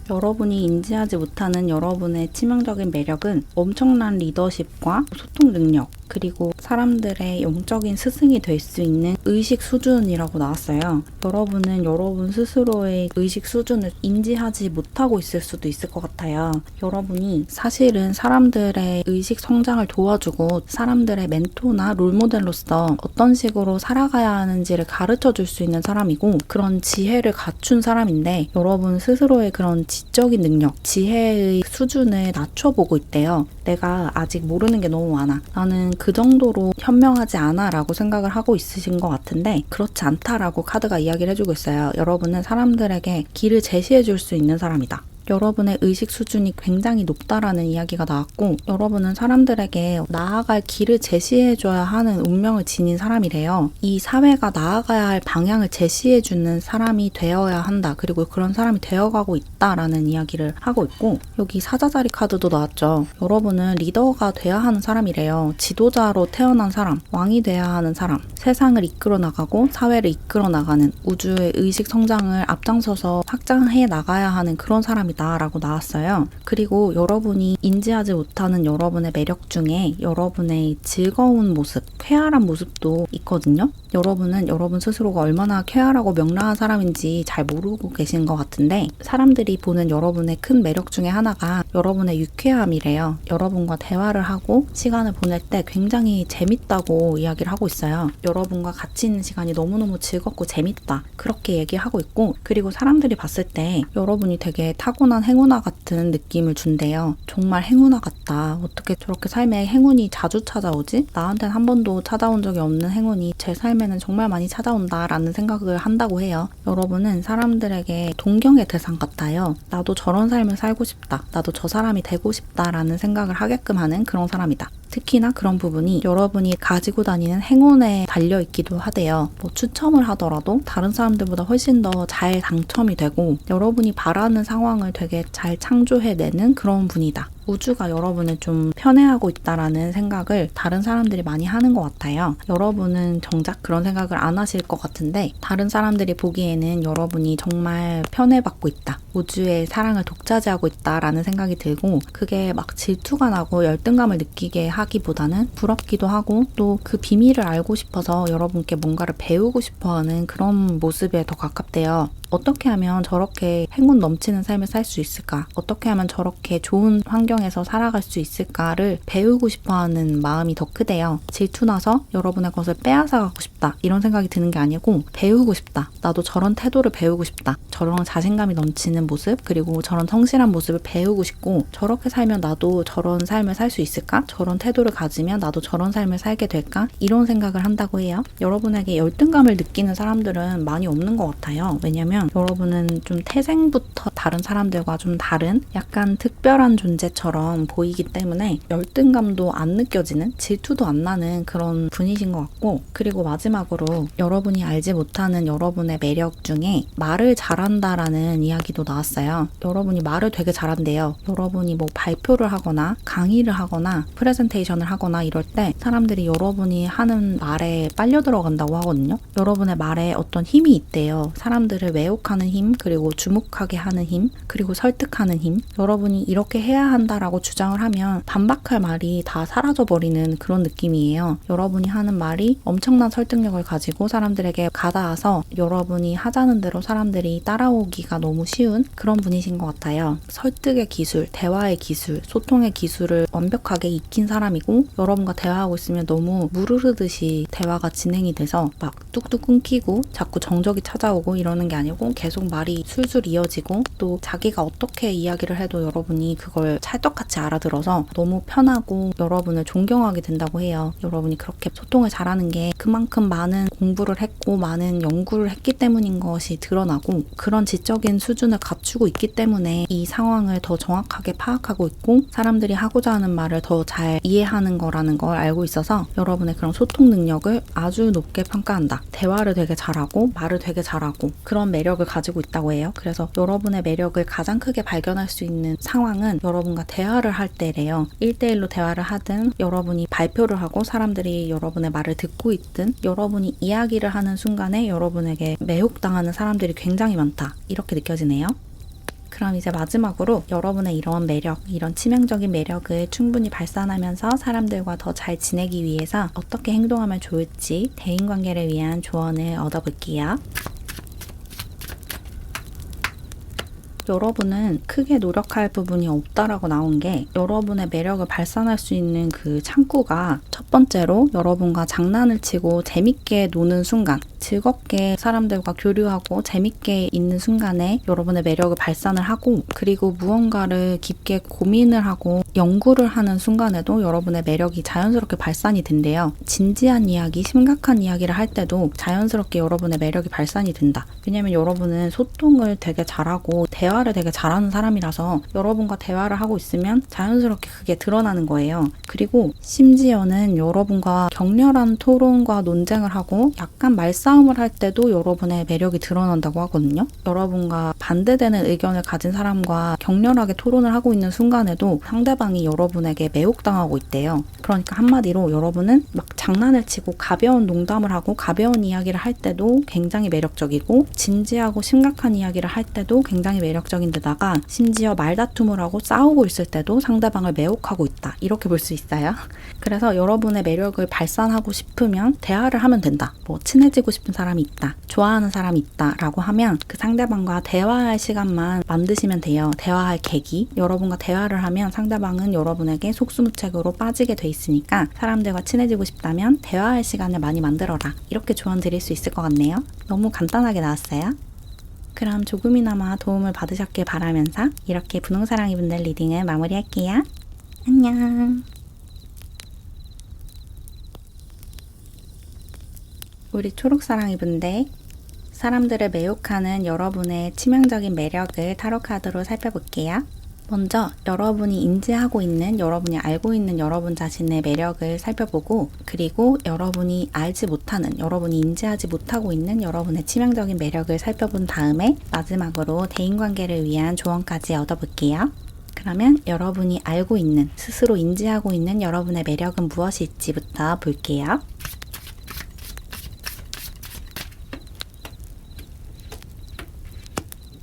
여러분이 인지하지 못하는 여러분의 치명적인 매력은 엄청난 리더십과 소통 능력, 그리고 사람들의 영적인 스승이 될 수 있는 의식 수준이라고 나왔어요. 여러분은 여러분 스스로의 의식 수준을 인지하지 못하고 있을 수도 있을 것 같아요. 여러분이 사실은 사람들의 의식 성장을 도와주고 사람들의 멘토나 롤모델로서 어떤 식으로 살아가야 하는지를 가르쳐 줄 수 있는 사람이고 그런 지혜를 갖춘 사람인데 여러분 스스로의 그런 지적인 능력, 지혜의 수준을 낮춰보고 있대요. 내가 아직 모르는 게 너무 많아. 나는 그 정도로 현명하지 않아 라고 생각을 하고 있으신 것 같은데 그렇지 않다라고 카드가 이야기를 해주고 있어요. 여러분은 사람들에게 길을 제시해 줄 수 있는 사람이다. 여러분의 의식 수준이 굉장히 높다라는 이야기가 나왔고 여러분은 사람들에게 나아갈 길을 제시해줘야 하는 운명을 지닌 사람이래요. 이 사회가 나아가야 할 방향을 제시해주는 사람이 되어야 한다. 그리고 그런 사람이 되어가고 있다라는 이야기를 하고 있고 여기 사자자리 카드도 나왔죠. 여러분은 리더가 돼야 하는 사람이래요. 지도자로 태어난 사람, 왕이 돼야 하는 사람, 세상을 이끌어 나가고 사회를 이끌어 나가는 우주의 의식 성장을 앞장서서 확장해 나가야 하는 그런 사람이 라고 나왔어요. 그리고 여러분이 인지하지 못하는 여러분의 매력 중에 여러분의 즐거운 모습, 쾌활한 모습도 있거든요. 여러분은 여러분 스스로가 얼마나 쾌활하고 명랑한 사람인지 잘 모르고 계신 것 같은데 사람들이 보는 여러분의 큰 매력 중에 하나가 여러분의 유쾌함이래요. 여러분과 대화를 하고 시간을 보낼 때 굉장히 재밌다고 이야기를 하고 있어요. 여러분과 같이 있는 시간이 너무너무 즐겁고 재밌다. 그렇게 얘기하고 있고 그리고 사람들이 봤을 때 여러분이 되게 타고난 행운아 같은 느낌을 준대요. 정말 행운아 같다. 어떻게 저렇게 삶에 행운이 자주 찾아오지? 나한테는 한 번도 찾아온 적이 없는 행운이 제 삶에는 정말 많이 찾아온다 라는 생각을 한다고 해요. 여러분은 사람들에게 동경의 대상 같아요. 나도 저런 삶을 살고 싶다. 나도 저 사람이 되고 싶다 라는 생각을 하게끔 하는 그런 사람이다. 특히나 그런 부분이 여러분이 가지고 다니는 행운에 달려있기도 하대요. 뭐 추첨을 하더라도 다른 사람들보다 훨씬 더 잘 당첨이 되고 여러분이 바라는 상황을 되게 잘 창조해내는 그런 분이다. 우주가 여러분을 좀 편애하고 있다라는 생각을 다른 사람들이 많이 하는 것 같아요. 여러분은 정작 그런 생각을 안 하실 것 같은데 다른 사람들이 보기에는 여러분이 정말 편애받고 있다. 우주의 사랑을 독차지하고 있다라는 생각이 들고 그게 막 질투가 나고 열등감을 느끼게 하기보다는 부럽기도 하고 또 그 비밀을 알고 싶어서 여러분께 뭔가를 배우고 싶어하는 그런 모습에 더 가깝대요. 어떻게 하면 저렇게 행운 넘치는 삶을 살 수 있을까? 어떻게 하면 저렇게 좋은 환경에서 살아갈 수 있을까를 배우고 싶어하는 마음이 더 크대요. 질투나서 여러분의 것을 빼앗아가고 싶다. 이런 생각이 드는 게 아니고 배우고 싶다. 나도 저런 태도를 배우고 싶다. 저런 자신감이 넘치는 모습 그리고 저런 성실한 모습을 배우고 싶고 저렇게 살면 나도 저런 삶을 살 수 있을까? 저런 태도를 가지면 나도 저런 삶을 살게 될까? 이런 생각을 한다고 해요. 여러분에게 열등감을 느끼는 사람들은 많이 없는 것 같아요. 왜냐면 여러분은 좀 태생부터 다른 사람들과 좀 다른 약간 특별한 존재처럼 보이기 때문에 열등감도 안 느껴지는 질투도 안 나는 그런 분이신 것 같고 그리고 마지막으로 여러분이 알지 못하는 여러분의 매력 중에 말을 잘한다라는 이야기도 나왔어요. 여러분이 말을 되게 잘한대요. 여러분이 뭐 발표를 하거나 강의를 하거나 프레젠테이션을 하거나 이럴 때 사람들이 여러분이 하는 말에 빨려 들어간다고 하거든요. 여러분의 말에 어떤 힘이 있대요. 사람들을 왜곡하는 힘, 그리고 주목하게 하는 힘, 그리고 설득하는 힘. 여러분이 이렇게 해야 한다라고 주장을 하면 반박할 말이 다 사라져버리는 그런 느낌이에요. 여러분이 하는 말이 엄청난 설득력을 가지고 사람들에게 가닿아서 여러분이 하자는 대로 사람들이 따라오기가 너무 쉬운 그런 분이신 것 같아요. 설득의 기술, 대화의 기술, 소통의 기술을 완벽하게 익힌 사람이고 여러분과 대화하고 있으면 너무 물 흐르듯이 대화가 진행이 돼서 막 뚝뚝 끊기고 자꾸 정적이 찾아오고 이러는 게 아니고 계속 말이 술술 이어지고 또 자기가 어떻게 이야기를 해도 여러분이 그걸 찰떡같이 알아들어서 너무 편하고 여러분을 존경하게 된다고 해요. 여러분이 그렇게 소통을 잘하는 게 그만큼 많은 공부를 했고 많은 연구를 했기 때문인 것이 드러나고 그런 지적인 수준을 갖추고 있기 때문에 이 상황을 더 정확하게 파악하고 있고 사람들이 하고자 하는 말을 더 잘 이해하는 거라는 걸 알고 있어서 여러분의 그런 소통 능력을 아주 높게 평가한다. 대화를 되게 잘하고 말을 되게 잘하고 그런 매력을 가지고 있다고 해요. 그래서 여러분의 매력을 가장 크게 발견할 수 있는 상황은 여러분과 대화를 할 때래요. 1대1로 대화를 하든 여러분이 발표를 하고 사람들이 여러분의 말을 듣고 있든 여러분이 이야기를 하는 순간에 여러분에게 매혹당하는 사람들이 굉장히 많다. 이렇게 느껴지네요. 그럼 이제 마지막으로 여러분의 이런 매력, 이런 치명적인 매력을 충분히 발산하면서 사람들과 더 잘 지내기 위해서 어떻게 행동하면 좋을지 대인관계를 위한 조언을 얻어볼게요. 여러분은 크게 노력할 부분이 없다라고 나온 게 여러분의 매력을 발산할 수 있는 그 창구가 첫 번째로 여러분과 장난을 치고 재밌게 노는 순간 즐겁게 사람들과 교류하고 재밌게 있는 순간에 여러분의 매력을 발산을 하고 그리고 무언가를 깊게 고민을 하고 연구를 하는 순간에도 여러분의 매력이 자연스럽게 발산이 된대요. 진지한 이야기, 심각한 이야기를 할 때도 자연스럽게 여러분의 매력이 발산이 된다. 왜냐면 여러분은 소통을 되게 잘하고 대화를 되게 잘하는 사람이라서 여러분과 대화를 하고 있으면 자연스럽게 그게 드러나는 거예요. 그리고 심지어는 여러분과 격렬한 토론과 논쟁을 하고 약간 말싸움을 할 때도 여러분의 매력이 드러난다고 하거든요. 여러분과 반대되는 의견을 가진 사람과 격렬하게 토론을 하고 있는 순간에도 상대방이 여러분에게 매혹당하고 있대요. 그러니까 한마디로 여러분은 막 장난을 치고 가벼운 농담을 하고 가벼운 이야기를 할 때도 굉장히 매력적이고 진지하고 심각한 이야기를 할 때도 굉장히 매력적이고 매력적인 데다가 심지어 말다툼을 하고 싸우고 있을 때도 상대방을 매혹하고 있다. 이렇게 볼 수 있어요. 그래서 여러분의 매력을 발산하고 싶으면 대화를 하면 된다. 뭐 친해지고 싶은 사람이 있다. 좋아하는 사람이 있다. 라고 하면 그 상대방과 대화할 시간만 만드시면 돼요. 대화할 계기. 여러분과 대화를 하면 상대방은 여러분에게 속수무책으로 빠지게 돼 있으니까 사람들과 친해지고 싶다면 대화할 시간을 많이 만들어라. 이렇게 조언 드릴 수 있을 것 같네요. 너무 간단하게 나왔어요. 그럼 조금이나마 도움을 받으셨길 바라면서 이렇게 분홍사랑이분들 리딩을 마무리할게요. 안녕. 우리 초록사랑이분들, 사람들을 매혹하는 여러분의 치명적인 매력을 타로카드로 살펴볼게요. 먼저 여러분이 인지하고 있는, 여러분이 알고 있는 여러분 자신의 매력을 살펴보고, 그리고 여러분이 알지 못하는, 여러분이 인지하지 못하고 있는 여러분의 치명적인 매력을 살펴본 다음에 마지막으로 대인관계를 위한 조언까지 얻어볼게요. 그러면 여러분이 알고 있는, 스스로 인지하고 있는 여러분의 매력은 무엇일지부터 볼게요.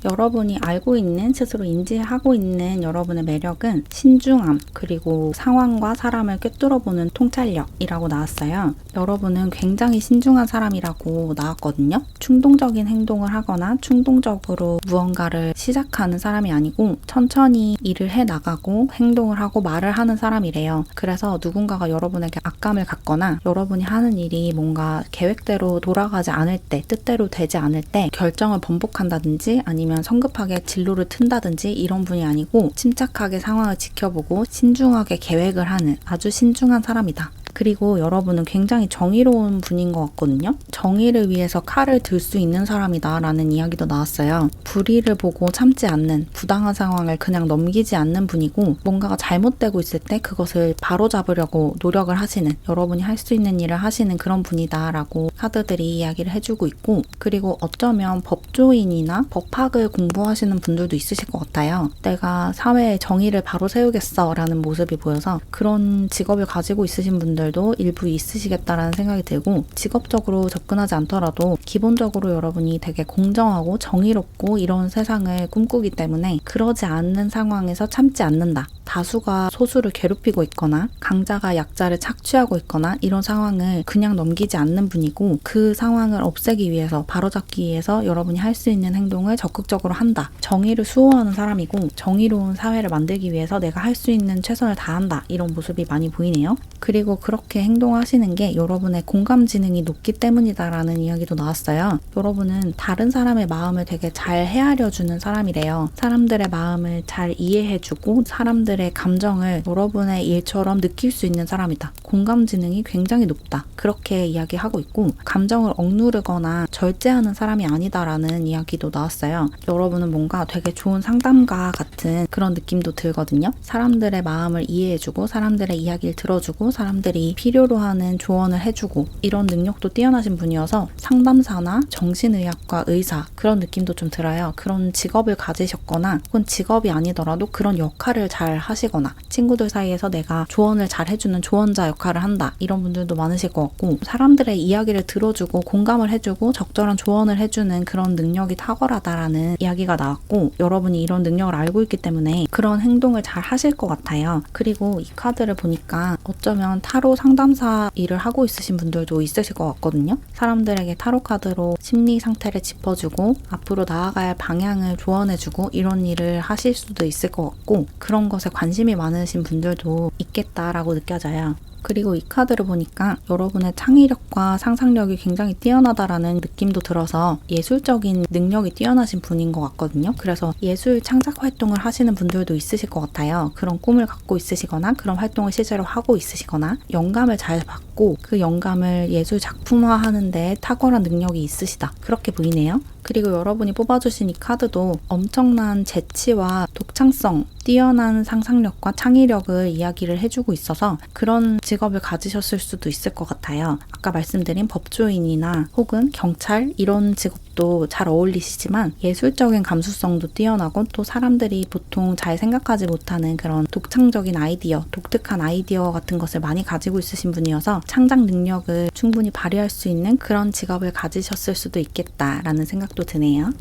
여러분이 알고 있는, 스스로 인지하고 있는 여러분의 매력은 신중함, 그리고 상황과 사람을 꿰뚫어보는 통찰력이라고 나왔어요. 여러분은 굉장히 신중한 사람이라고 나왔거든요. 충동적인 행동을 하거나 충동적으로 무언가를 시작하는 사람이 아니고 천천히 일을 해나가고 행동을 하고 말을 하는 사람이래요. 그래서 누군가가 여러분에게 악감을 갖거나 여러분이 하는 일이 뭔가 계획대로 돌아가지 않을 때, 뜻대로 되지 않을 때 결정을 번복한다든지 아니면 성급하게 진로를 튼다든지 이런 분이 아니고 침착하게 상황을 지켜보고 신중하게 계획을 하는 아주 신중한 사람이다. 그리고 여러분은 굉장히 정의로운 분인 것 같거든요. 정의를 위해서 칼을 들 수 있는 사람이다 라는 이야기도 나왔어요. 불의를 보고 참지 않는, 부당한 상황을 그냥 넘기지 않는 분이고, 뭔가가 잘못되고 있을 때 그것을 바로잡으려고 노력을 하시는, 여러분이 할 수 있는 일을 하시는 그런 분이다 라고 카드들이 이야기를 해주고 있고, 그리고 어쩌면 법조인이나 법학을 공부하시는 분들도 있으실 것 같아요. 내가 사회의 정의를 바로 세우겠어 라는 모습이 보여서 그런 직업을 가지고 있으신 분들도 일부 있으시겠다라는 생각이 들고, 직업적으로 접근하지 않더라도 기본적으로 여러분이 되게 공정하고 정의롭고 이런 세상을 꿈꾸기 때문에 그러지 않는 상황에서 참지 않는다. 다수가 소수를 괴롭히고 있거나 강자가 약자를 착취하고 있거나 이런 상황을 그냥 넘기지 않는 분이고, 그 상황을 없애기 위해서, 바로잡기 위해서 여러분이 할 수 있는 행동을 적극적으로 한다. 정의를 수호하는 사람이고, 정의로운 사회를 만들기 위해서 내가 할 수 있는 최선을 다한다. 이런 모습이 많이 보이네요. 그리고 그렇게 행동하시는 게 여러분의 공감 지능이 높기 때문이다라는 이야기도 나왔어요. 여러분은 다른 사람의 마음을 되게 잘 헤아려주는 사람이래요. 사람들의 마음을 잘 이해해주고 사람들의 감정을 여러분의 일처럼 느낄 수 있는 사람이다. 공감 지능이 굉장히 높다. 그렇게 이야기하고 있고, 감정을 억누르거나 절제하는 사람이 아니다라는 이야기도 나왔어요. 여러분은 뭔가 되게 좋은 상담가 같은 그런 느낌도 들거든요. 사람들의 마음을 이해해주고 사람들의 이야기를 들어주고 사람들이 필요로 하는 조언을 해주고 이런 능력도 뛰어나신 분이어서 상담사나 정신의학과 의사 그런 느낌도 좀 들어요. 그런 직업을 가지셨거나 혹은 직업이 아니더라도 그런 역할을 잘 하시거나 친구들 사이에서 내가 조언을 잘 해주는 조언자 역할을 한다. 이런 분들도 많으실 것 같고, 사람들의 이야기를 들어주고 공감을 해주고 적절한 조언을 해주는 그런 능력이 탁월하다라는 이야기가 나왔고, 여러분이 이런 능력을 알고 있기 때문에 그런 행동을 잘 하실 것 같아요. 그리고 이 카드를 보니까 어쩌면 타로 상담사 일을 하고 있으신 분들도 있으실 것 같거든요. 사람들에게 타로 카드로 심리 상태를 짚어주고 앞으로 나아갈 방향을 조언해주고 이런 일을 하실 수도 있을 것 같고, 그런 것에 관심이 많으신 분들도 있겠다라고 느껴져요. 그리고 이 카드를 보니까 여러분의 창의력과 상상력이 굉장히 뛰어나다라는 느낌도 들어서 예술적인 능력이 뛰어나신 분인 것 같거든요. 그래서 예술 창작 활동을 하시는 분들도 있으실 것 같아요. 그런 꿈을 갖고 있으시거나 그런 활동을 실제로 하고 있으시거나 영감을 잘 받고 그 영감을 예술 작품화하는 데 탁월한 능력이 있으시다. 그렇게 보이네요. 그리고 여러분이 뽑아주신 이 카드도 엄청난 재치와 독창성, 뛰어난 상상력과 창의력을 이야기를 해주고 있어서 그런 직업을 가지셨을 수도 있을 것 같아요. 아까 말씀드린 법조인이나 혹은 경찰 이런 직업도 잘 어울리시지만 예술적인 감수성도 뛰어나고 또 사람들이 보통 잘 생각하지 못하는 그런 독창적인 아이디어, 독특한 아이디어 같은 것을 많이 가지고 있으신 분이어서 창작 능력을 충분히 발휘할 수 있는 그런 직업을 가지셨을 수도 있겠다라는 생각도 드네요.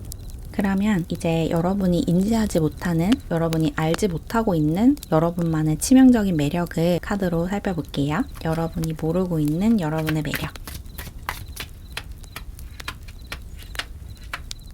그러면 이제 여러분이 인지하지 못하는, 여러분이 알지 못하고 있는 여러분만의 치명적인 매력을 카드로 살펴볼게요. 여러분이 모르고 있는 여러분의 매력.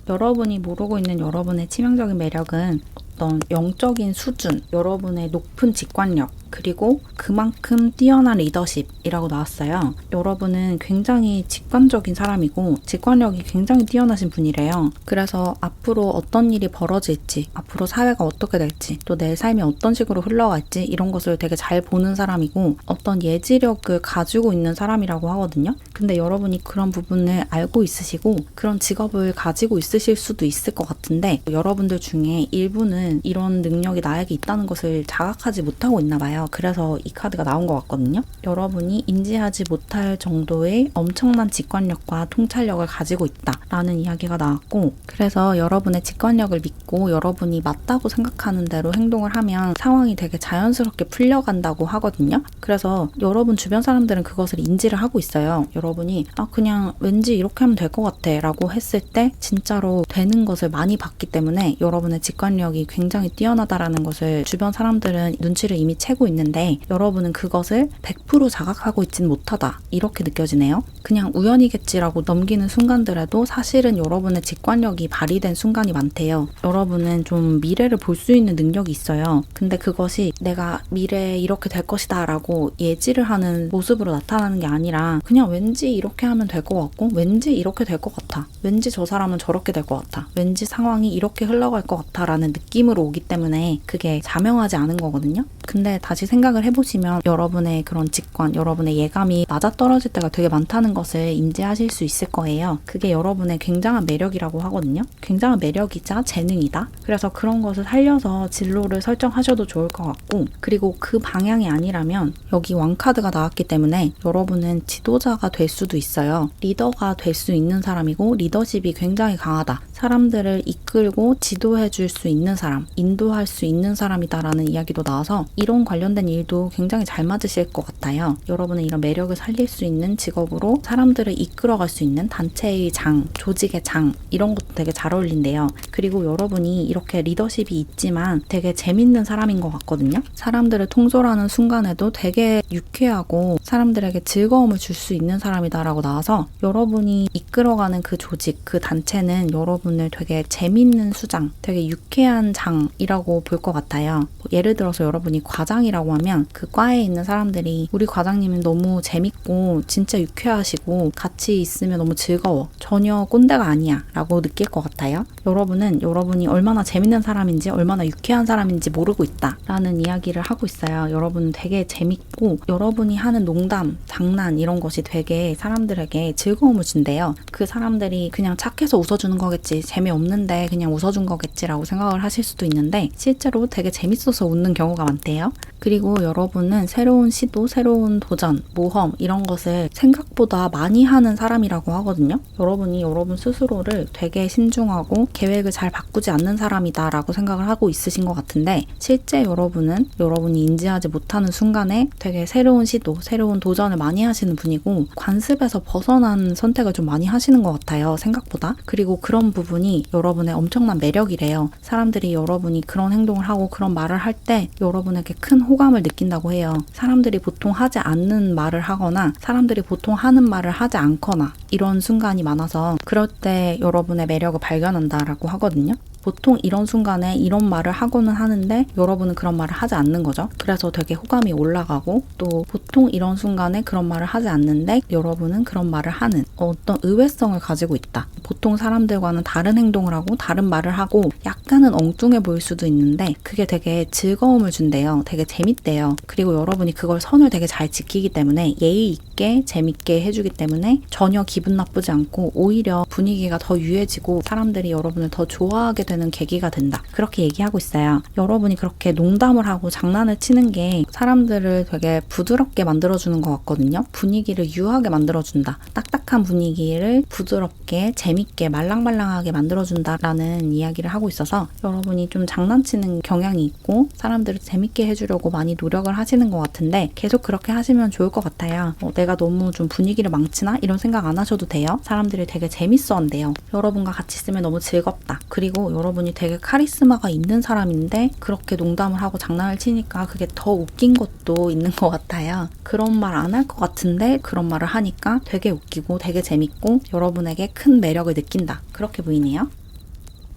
여러분이 모르고 있는 여러분의 치명적인 매력은 어떤 영적인 수준, 여러분의 높은 직관력, 그리고 그만큼 뛰어난 리더십이라고 나왔어요. 여러분은 굉장히 직관적인 사람이고 직관력이 굉장히 뛰어나신 분이래요. 그래서 앞으로 어떤 일이 벌어질지, 앞으로 사회가 어떻게 될지, 또 내 삶이 어떤 식으로 흘러갈지 이런 것을 되게 잘 보는 사람이고 어떤 예지력을 가지고 있는 사람이라고 하거든요. 근데 여러분이 그런 부분을 알고 있으시고 그런 직업을 가지고 있으실 수도 있을 것 같은데 여러분들 중에 일부는 이런 능력이 나에게 있다는 것을 자각하지 못하고 있나 봐요. 그래서 이 카드가 나온 것 같거든요. 여러분이 인지하지 못할 정도의 엄청난 직관력과 통찰력을 가지고 있다라는 이야기가 나왔고, 그래서 여러분의 직관력을 믿고 여러분이 맞다고 생각하는 대로 행동을 하면 상황이 되게 자연스럽게 풀려간다고 하거든요. 그래서 여러분 주변 사람들은 그것을 인지를 하고 있어요. 여러분이 그냥 왠지 이렇게 하면 될 것 같아 라고 했을 때 진짜로 되는 것을 많이 봤기 때문에 여러분의 직관력이 굉장히 뛰어나다라는 것을 주변 사람들은 눈치를 이미 채고 있는데 여러분은 그것을 100% 자각하고 있진 못하다 이렇게 느껴지네요. 그냥 우연이겠지라고 넘기는 순간들에도 사실은 여러분의 직관력이 발휘된 순간이 많대요. 여러분은 좀 미래를 볼 수 있는 능력이 있어요. 근데 그것이 내가 미래에 이렇게 될 것이다 라고 예지를 하는 모습으로 나타나는 게 아니라 그냥 왠지 이렇게 하면 될 것 같고 왠지 이렇게 될 것 같아. 왠지 저 사람은 저렇게 될 것 같아. 왠지 상황이 이렇게 흘러갈 것 같아 라는 느낌으로 오기 때문에 그게 자명하지 않은 거거든요. 근데 다시 생각을 해보시면 여러분의 그런 직관, 여러분의 예감이 맞아떨어질 때가 되게 많다는 것을 인지하실 수 있을 거예요. 그게 여러분의 굉장한 매력이라고 하거든요. 굉장한 매력이자 재능이다. 그래서 그런 것을 살려서 진로를 설정하셔도 좋을 것 같고, 그리고 그 방향이 아니라면 여기 왕카드가 나왔기 때문에 여러분은 지도자가 될 수도 있어요. 리더가 될 수 있는 사람이고 리더십이 굉장히 강하다. 사람들을 이끌고 지도해 줄 수 있는 사람, 인도할 수 있는 사람이다라는 이야기도 나와서 이런 관련된 일도 굉장히 잘 맞으실 것 같아요. 여러분은 이런 매력을 살릴 수 있는 직업으로 사람들을 이끌어갈 수 있는 단체의 장, 조직의 장 이런 것도 되게 잘 어울린대요. 그리고 여러분이 이렇게 리더십이 있지만 되게 재밌는 사람인 것 같거든요. 사람들을 통솔하는 순간에도 되게 유쾌하고 사람들에게 즐거움을 줄 수 있는 사람이다라고 나와서 여러분이 이끌어가는 그 조직, 그 단체는 여러분을 되게 재밌는 수장, 되게 유쾌한 장이라고 볼 것 같아요. 예를 들어서 여러분이 과장이라고 하면 그 과에 있는 사람들이 우리 과장님은 너무 재밌고 진짜 유쾌하시고 같이 있으면 너무 즐거워. 전혀 꼰대가 아니야 라고 느낄 것 같아요. 여러분은 여러분이 얼마나 재밌는 사람인지 얼마나 유쾌한 사람인지 모르고 있다 라는 이야기를 하고 있어요. 여러분은 되게 재밌고 여러분이 하는 농담, 장난 이런 것이 되게 사람들에게 즐거움을 준대요. 그 사람들이 그냥 착해서 웃어주는 거겠지, 재미없는데 그냥 웃어준 거겠지라고 생각을 하실 수도 있는데 실제로 되게 재밌어서 웃는 경우가 많대요. 그리고 여러분은 새로운 시도, 새로운 도전, 모험 이런 것을 생각보다 많이 하는 사람이라고 하거든요. 여러분이 여러분 스스로를 되게 신중하고 계획을 잘 바꾸지 않는 사람이다 라고 생각을 하고 있으신 것 같은데 실제 여러분은 여러분이 인지하지 못하는 순간에 되게 새로운 시도, 새로운 도전을 많이 하시는 분이고 관습에서 벗어난 선택을 좀 많이 하시는 것 같아요. 생각보다. 그리고 그런 부분이 여러분의 엄청난 매력이래요. 사람들이 여러분이 그런 행동을 하고 그런 말을 할 때 여러분에게 큰 호감을 느낀다고 해요. 사람들이 보통 하지 않는 말을 하거나 사람들이 보통 하는 말을 하지 않거나 이런 순간이 많아서 그럴 때 여러분의 매력을 발견한다라고 하거든요. 보통 이런 순간에 이런 말을 하고는 하는데 여러분은 그런 말을 하지 않는 거죠. 그래서 되게 호감이 올라가고 또 보통 이런 순간에 그런 말을 하지 않는데 여러분은 그런 말을 하는 어떤 의외성을 가지고 있다. 보통 사람들과는 다른 행동을 하고 다른 말을 하고 약간은 엉뚱해 보일 수도 있는데 그게 되게 즐거움을 준대요. 되게 재밌대요. 그리고 여러분이 그걸 선을 되게 잘 지키기 때문에 예의 있게 재밌게 해주기 때문에 전혀 기분 나쁘지 않고 오히려 분위기가 더 유해지고 사람들이 여러분을 더 좋아하게 되는 계기가 된다. 그렇게 얘기하고 있어요. 여러분이 그렇게 농담을 하고 장난을 치는 게 사람들을 되게 부드럽게 만들어주는 것 같거든요. 분위기를 유하게 만들어준다. 딱딱한 분위기를 부드럽게 재밌게 말랑말랑하게 만들어준다라는 이야기를 하고 있어서 여러분이 좀 장난치는 경향이 있고 사람들을 재밌게 해주려고 많이 노력을 하시는 것 같은데 계속 그렇게 하시면 좋을 것 같아요. 내가 너무 좀 분위기를 망치나? 이런 생각 안 하셔도 돼요. 사람들이 되게 재밌어 한대요. 여러분과 같이 있으면 너무 즐겁다. 그리고 여러분이 되게 카리스마가 있는 사람인데 그렇게 농담을 하고 장난을 치니까 그게 더 웃긴 것도 있는 것 같아요. 그런 말 안 할 것 같은데 그런 말을 하니까 되게 웃기고 되게 재밌고 여러분에게 큰 매력을 느낀다. 그렇게 보이네요.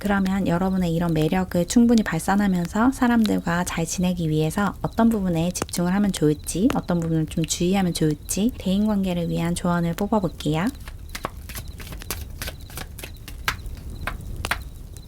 그러면 여러분의 이런 매력을 충분히 발산하면서 사람들과 잘 지내기 위해서 어떤 부분에 집중을 하면 좋을지, 어떤 부분을 좀 주의하면 좋을지 대인관계를 위한 조언을 뽑아볼게요.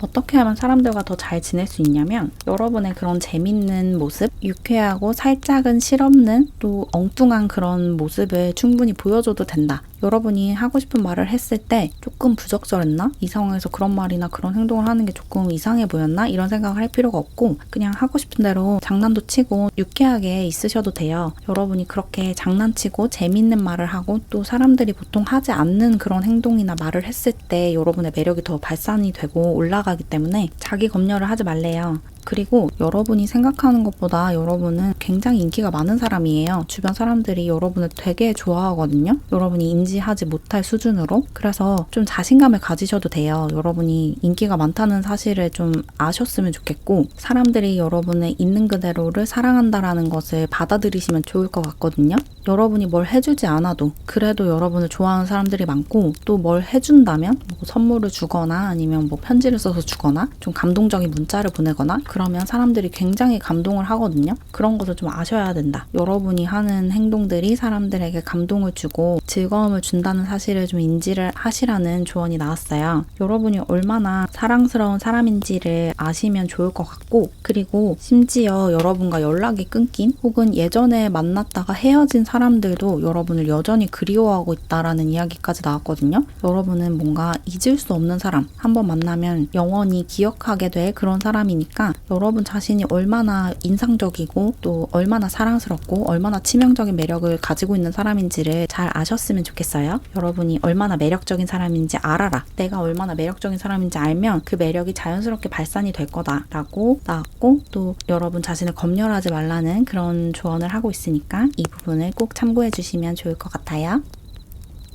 어떻게 하면 사람들과 더 잘 지낼 수 있냐면 여러분의 그런 재밌는 모습, 유쾌하고 살짝은 실없는 또 엉뚱한 그런 모습을 충분히 보여줘도 된다. 여러분이 하고 싶은 말을 했을 때 조금 부적절했나? 이 상황에서 그런 말이나 그런 행동을 하는 게 조금 이상해 보였나? 이런 생각을 할 필요가 없고 그냥 하고 싶은 대로 장난도 치고 유쾌하게 있으셔도 돼요. 여러분이 그렇게 장난치고 재밌는 말을 하고 또 사람들이 보통 하지 않는 그런 행동이나 말을 했을 때 여러분의 매력이 더 발산이 되고 올라가기 때문에 자기 검열을 하지 말래요. 그리고 여러분이 생각하는 것보다 여러분은 굉장히 인기가 많은 사람이에요. 주변 사람들이 여러분을 되게 좋아하거든요. 여러분이 인지하지 못할 수준으로. 그래서 좀 자신감을 가지셔도 돼요. 여러분이 인기가 많다는 사실을 좀 아셨으면 좋겠고 사람들이 여러분의 있는 그대로를 사랑한다라는 것을 받아들이시면 좋을 것 같거든요. 여러분이 뭘 해주지 않아도 그래도 여러분을 좋아하는 사람들이 많고 또 뭘 해준다면 뭐 선물을 주거나 아니면 뭐 편지를 써서 주거나 좀 감동적인 문자를 보내거나 그러면 사람들이 굉장히 감동을 하거든요. 그런 것을 좀 아셔야 된다. 여러분이 하는 행동들이 사람들에게 감동을 주고 즐거움을 준다는 사실을 좀 인지를 하시라는 조언이 나왔어요. 여러분이 얼마나 사랑스러운 사람인지를 아시면 좋을 것 같고 그리고 심지어 여러분과 연락이 끊긴 혹은 예전에 만났다가 헤어진 사람들도 여러분을 여전히 그리워하고 있다라는 이야기까지 나왔거든요. 여러분은 뭔가 잊을 수 없는 사람, 한번 만나면 영원히 기억하게 될 그런 사람이니까 여러분 자신이 얼마나 인상적이고 또 얼마나 사랑스럽고 얼마나 치명적인 매력을 가지고 있는 사람인지를 잘 아셨으면 좋겠어요. 여러분이 얼마나 매력적인 사람인지 알아라. 내가 얼마나 매력적인 사람인지 알면 그 매력이 자연스럽게 발산이 될 거다라고 나왔고 또 여러분 자신을 검열하지 말라는 그런 조언을 하고 있으니까 이 부분을 꼭 참고해 주시면 좋을 것 같아요.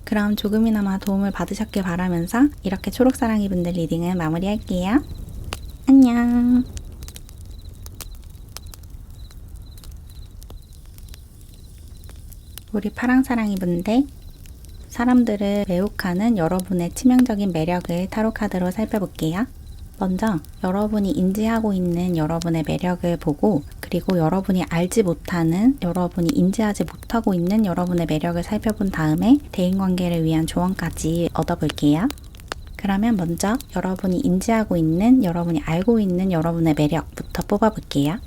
그럼 조금이나마 도움을 받으셨길 바라면서 이렇게 초록사랑이 분들 리딩은 마무리할게요. 안녕. 우리 파랑사랑이 분들, 사람들을 매혹하는 여러분의 치명적인 매력을 타로카드로 살펴볼게요. 먼저 여러분이 인지하고 있는 여러분의 매력을 보고 그리고 여러분이 알지 못하는, 여러분이 인지하지 못하고 있는 여러분의 매력을 살펴본 다음에 대인관계를 위한 조언까지 얻어볼게요. 그러면 먼저 여러분이 인지하고 있는, 여러분이 알고 있는 여러분의 매력부터 뽑아볼게요.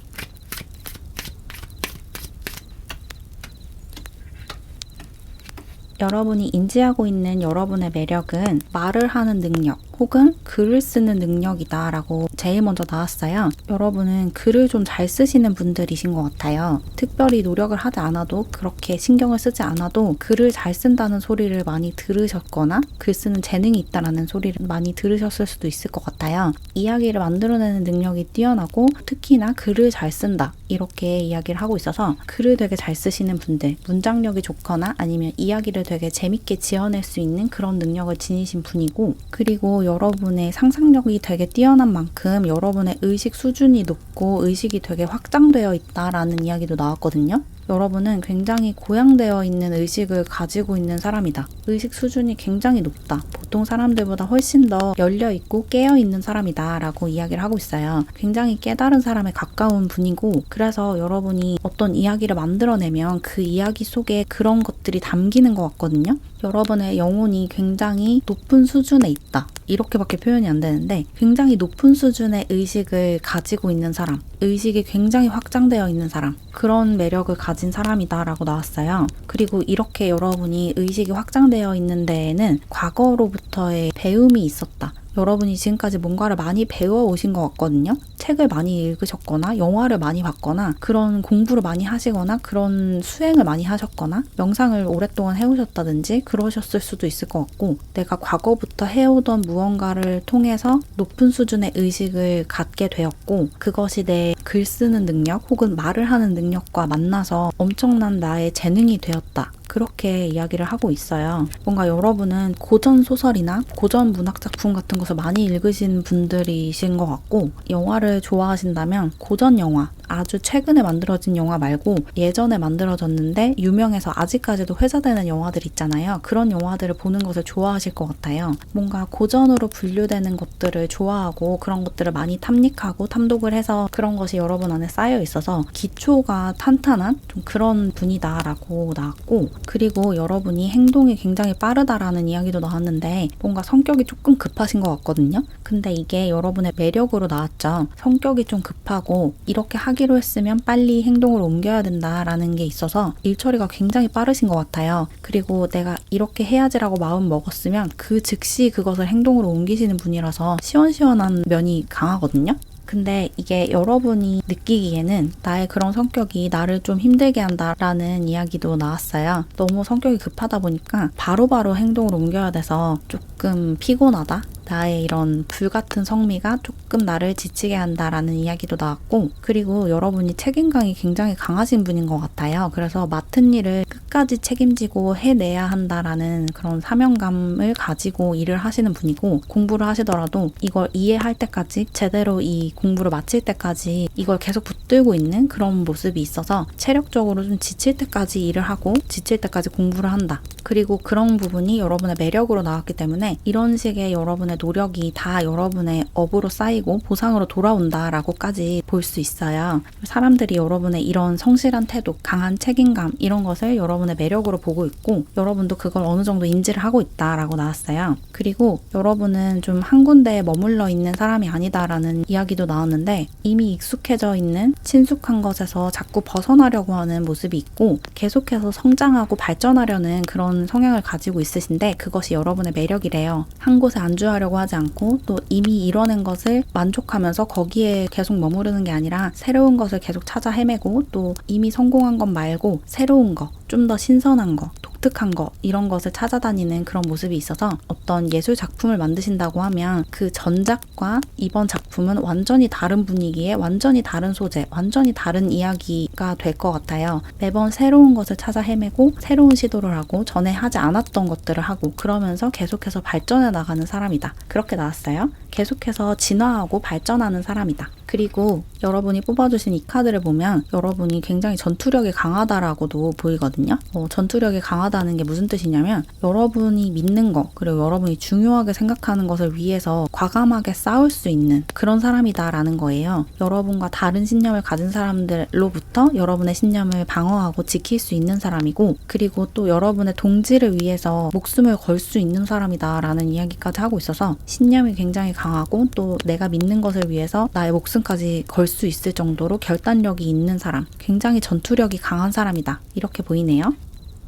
여러분이 인지하고 있는 여러분의 매력은 말을 하는 능력 혹은 글을 쓰는 능력이다 라고 제일 먼저 나왔어요. 여러분은 글을 좀 잘 쓰시는 분들이신 것 같아요. 특별히 노력을 하지 않아도 그렇게 신경을 쓰지 않아도 글을 잘 쓴다는 소리를 많이 들으셨거나 글 쓰는 재능이 있다라는 소리를 많이 들으셨을 수도 있을 것 같아요. 이야기를 만들어내는 능력이 뛰어나고 특히나 글을 잘 쓴다 이렇게 이야기를 하고 있어서 글을 되게 잘 쓰시는 분들, 문장력이 좋거나 아니면 이야기를 되게 재밌게 지어낼 수 있는 그런 능력을 지니신 분이고 그리고 여러분의 상상력이 되게 뛰어난 만큼 여러분의 의식 수준이 높고 의식이 되게 확장되어 있다라는 이야기도 나왔거든요. 여러분은 굉장히 고양되어 있는 의식을 가지고 있는 사람이다. 의식 수준이 굉장히 높다. 보통 사람들보다 훨씬 더 열려있고 깨어있는 사람이다 라고 이야기를 하고 있어요. 굉장히 깨달은 사람에 가까운 분이고 그래서 여러분이 어떤 이야기를 만들어내면 그 이야기 속에 그런 것들이 담기는 것 같거든요. 여러분의 영혼이 굉장히 높은 수준에 있다. 이렇게밖에 표현이 안 되는데 굉장히 높은 수준의 의식을 가지고 있는 사람, 의식이 굉장히 확장되어 있는 사람, 그런 매력을 가진 사람이다 라고 나왔어요. 그리고 이렇게 여러분이 의식이 확장되어 있는 데에는 과거로부터의 배움이 있었다. 여러분이 지금까지 뭔가를 많이 배워오신 것 같거든요. 책을 많이 읽으셨거나 영화를 많이 봤거나 그런 공부를 많이 하시거나 그런 수행을 많이 하셨거나 명상을 오랫동안 해오셨다든지 그러셨을 수도 있을 것 같고 내가 과거부터 해오던 무언가를 통해서 높은 수준의 의식을 갖게 되었고 그것이 내 글 쓰는 능력 혹은 말을 하는 능력과 만나서 엄청난 나의 재능이 되었다. 그렇게 이야기를 하고 있어요. 뭔가 여러분은 고전 소설이나 고전 문학 작품 같은 것을 많이 읽으신 분들이신 것 같고, 영화를 좋아하신다면 고전 영화, 아주 최근에 만들어진 영화 말고 예전에 만들어졌는데 유명해서 아직까지도 회자되는 영화들 있잖아요. 그런 영화들을 보는 것을 좋아하실 것 같아요. 뭔가 고전으로 분류되는 것들을 좋아하고 그런 것들을 많이 탐닉하고 탐독을 해서 그런 것이 여러분 안에 쌓여 있어서 기초가 탄탄한 좀 그런 분이다라고 나왔고, 그리고 여러분이 행동이 굉장히 빠르다라는 이야기도 나왔는데 뭔가 성격이 조금 급하신 것 같거든요. 근데 이게 여러분의 매력으로 나왔죠. 성격이 좀 급하고 이렇게 하기로 했으면 빨리 행동을 옮겨야 된다라는 게 있어서 일 처리가 굉장히 빠르신 것 같아요. 그리고 내가 이렇게 해야지라고 마음 먹었으면 그 즉시 그것을 행동으로 옮기시는 분이라서 시원시원한 면이 강하거든요. 근데 이게 여러분이 느끼기에는 나의 그런 성격이 나를 좀 힘들게 한다라는 이야기도 나왔어요. 너무 성격이 급하다 보니까 바로바로 행동을 옮겨야 돼서 조금 피곤하다? 나의 이런 불같은 성미가 조금 나를 지치게 한다라는 이야기도 나왔고, 그리고 여러분이 책임감이 굉장히 강하신 분인 것 같아요. 그래서 맡은 일을 끝까지 책임지고 해내야 한다라는 그런 사명감을 가지고 일을 하시는 분이고, 공부를 하시더라도 이걸 이해할 때까지 제대로 이 공부를 마칠 때까지 이걸 계속 붙들고 있는 그런 모습이 있어서 체력적으로 좀 지칠 때까지 일을 하고 지칠 때까지 공부를 한다. 그리고 그런 부분이 여러분의 매력으로 나왔기 때문에 이런 식의 여러분의 노력이 다 여러분의 업으로 쌓이고 보상으로 돌아온다라고까지 볼 수 있어요. 사람들이 여러분의 이런 성실한 태도, 강한 책임감 이런 것을 여러분의 매력으로 보고 있고 여러분도 그걸 어느 정도 인지를 하고 있다라고 나왔어요. 그리고 여러분은 좀 한 군데에 머물러 있는 사람이 아니다라는 이야기도 나왔는데 이미 익숙해져 있는 친숙한 것에서 자꾸 벗어나려고 하는 모습이 있고 계속해서 성장하고 발전하려는 그런 성향을 가지고 있으신데 그것이 여러분의 매력이래요. 한 곳에 안주하려고 하지 않고 또 이미 이뤄낸 것을 만족하면서 거기에 계속 머무르는 게 아니라 새로운 것을 계속 찾아 헤매고 또 이미 성공한 것 말고 새로운 거, 좀 더 신선한 거, 독특한 거 이런 것을 찾아다니는 그런 모습이 있어서 어떤 예술 작품을 만드신다고 하면 그 전작과 이번 작품은 완전히 다른 분위기에 완전히 다른 소재, 완전히 다른 이야기가 될 것 같아요. 매번 새로운 것을 찾아 헤매고 새로운 시도를 하고 전에 하지 않았던 것들을 하고 그러면서 계속해서 발전해 나가는 사람이다. 그렇게 나왔어요. 계속해서 진화하고 발전하는 사람이다. 그리고 여러분이 뽑아주신 이 카드를 보면 여러분이 굉장히 전투력이 강하다라고도 보이거든요. 전투력이 강하다는 게 무슨 뜻이냐면 여러분이 믿는 거 그리고 여러분이 중요하게 생각하는 것을 위해서 과감하게 싸울 수 있는 그런 사람이다라는 거예요. 여러분과 다른 신념을 가진 사람들로부터 여러분의 신념을 방어하고 지킬 수 있는 사람이고 그리고 또 여러분의 동지를 위해서 목숨을 걸 수 있는 사람이다라는 이야기까지 하고 있어서 신념이 굉장히 강하고 또 내가 믿는 것을 위해서 나의 목숨까지 걸 수 있을 정도로 결단력이 있는 사람, 굉장히 전투력이 강한 사람이다. 이렇게 보이네요.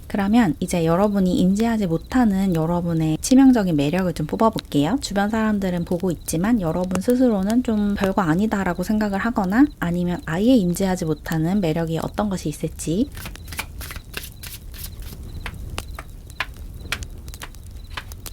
그러면 이제 여러분이 인지하지 못하는 여러분의 치명적인 매력을 좀 뽑아볼게요. 주변 사람들은 보고 있지만 여러분 스스로는 좀 별거 아니다라고 생각을 하거나 아니면 아예 인지하지 못하는 매력이 어떤 것이 있을지.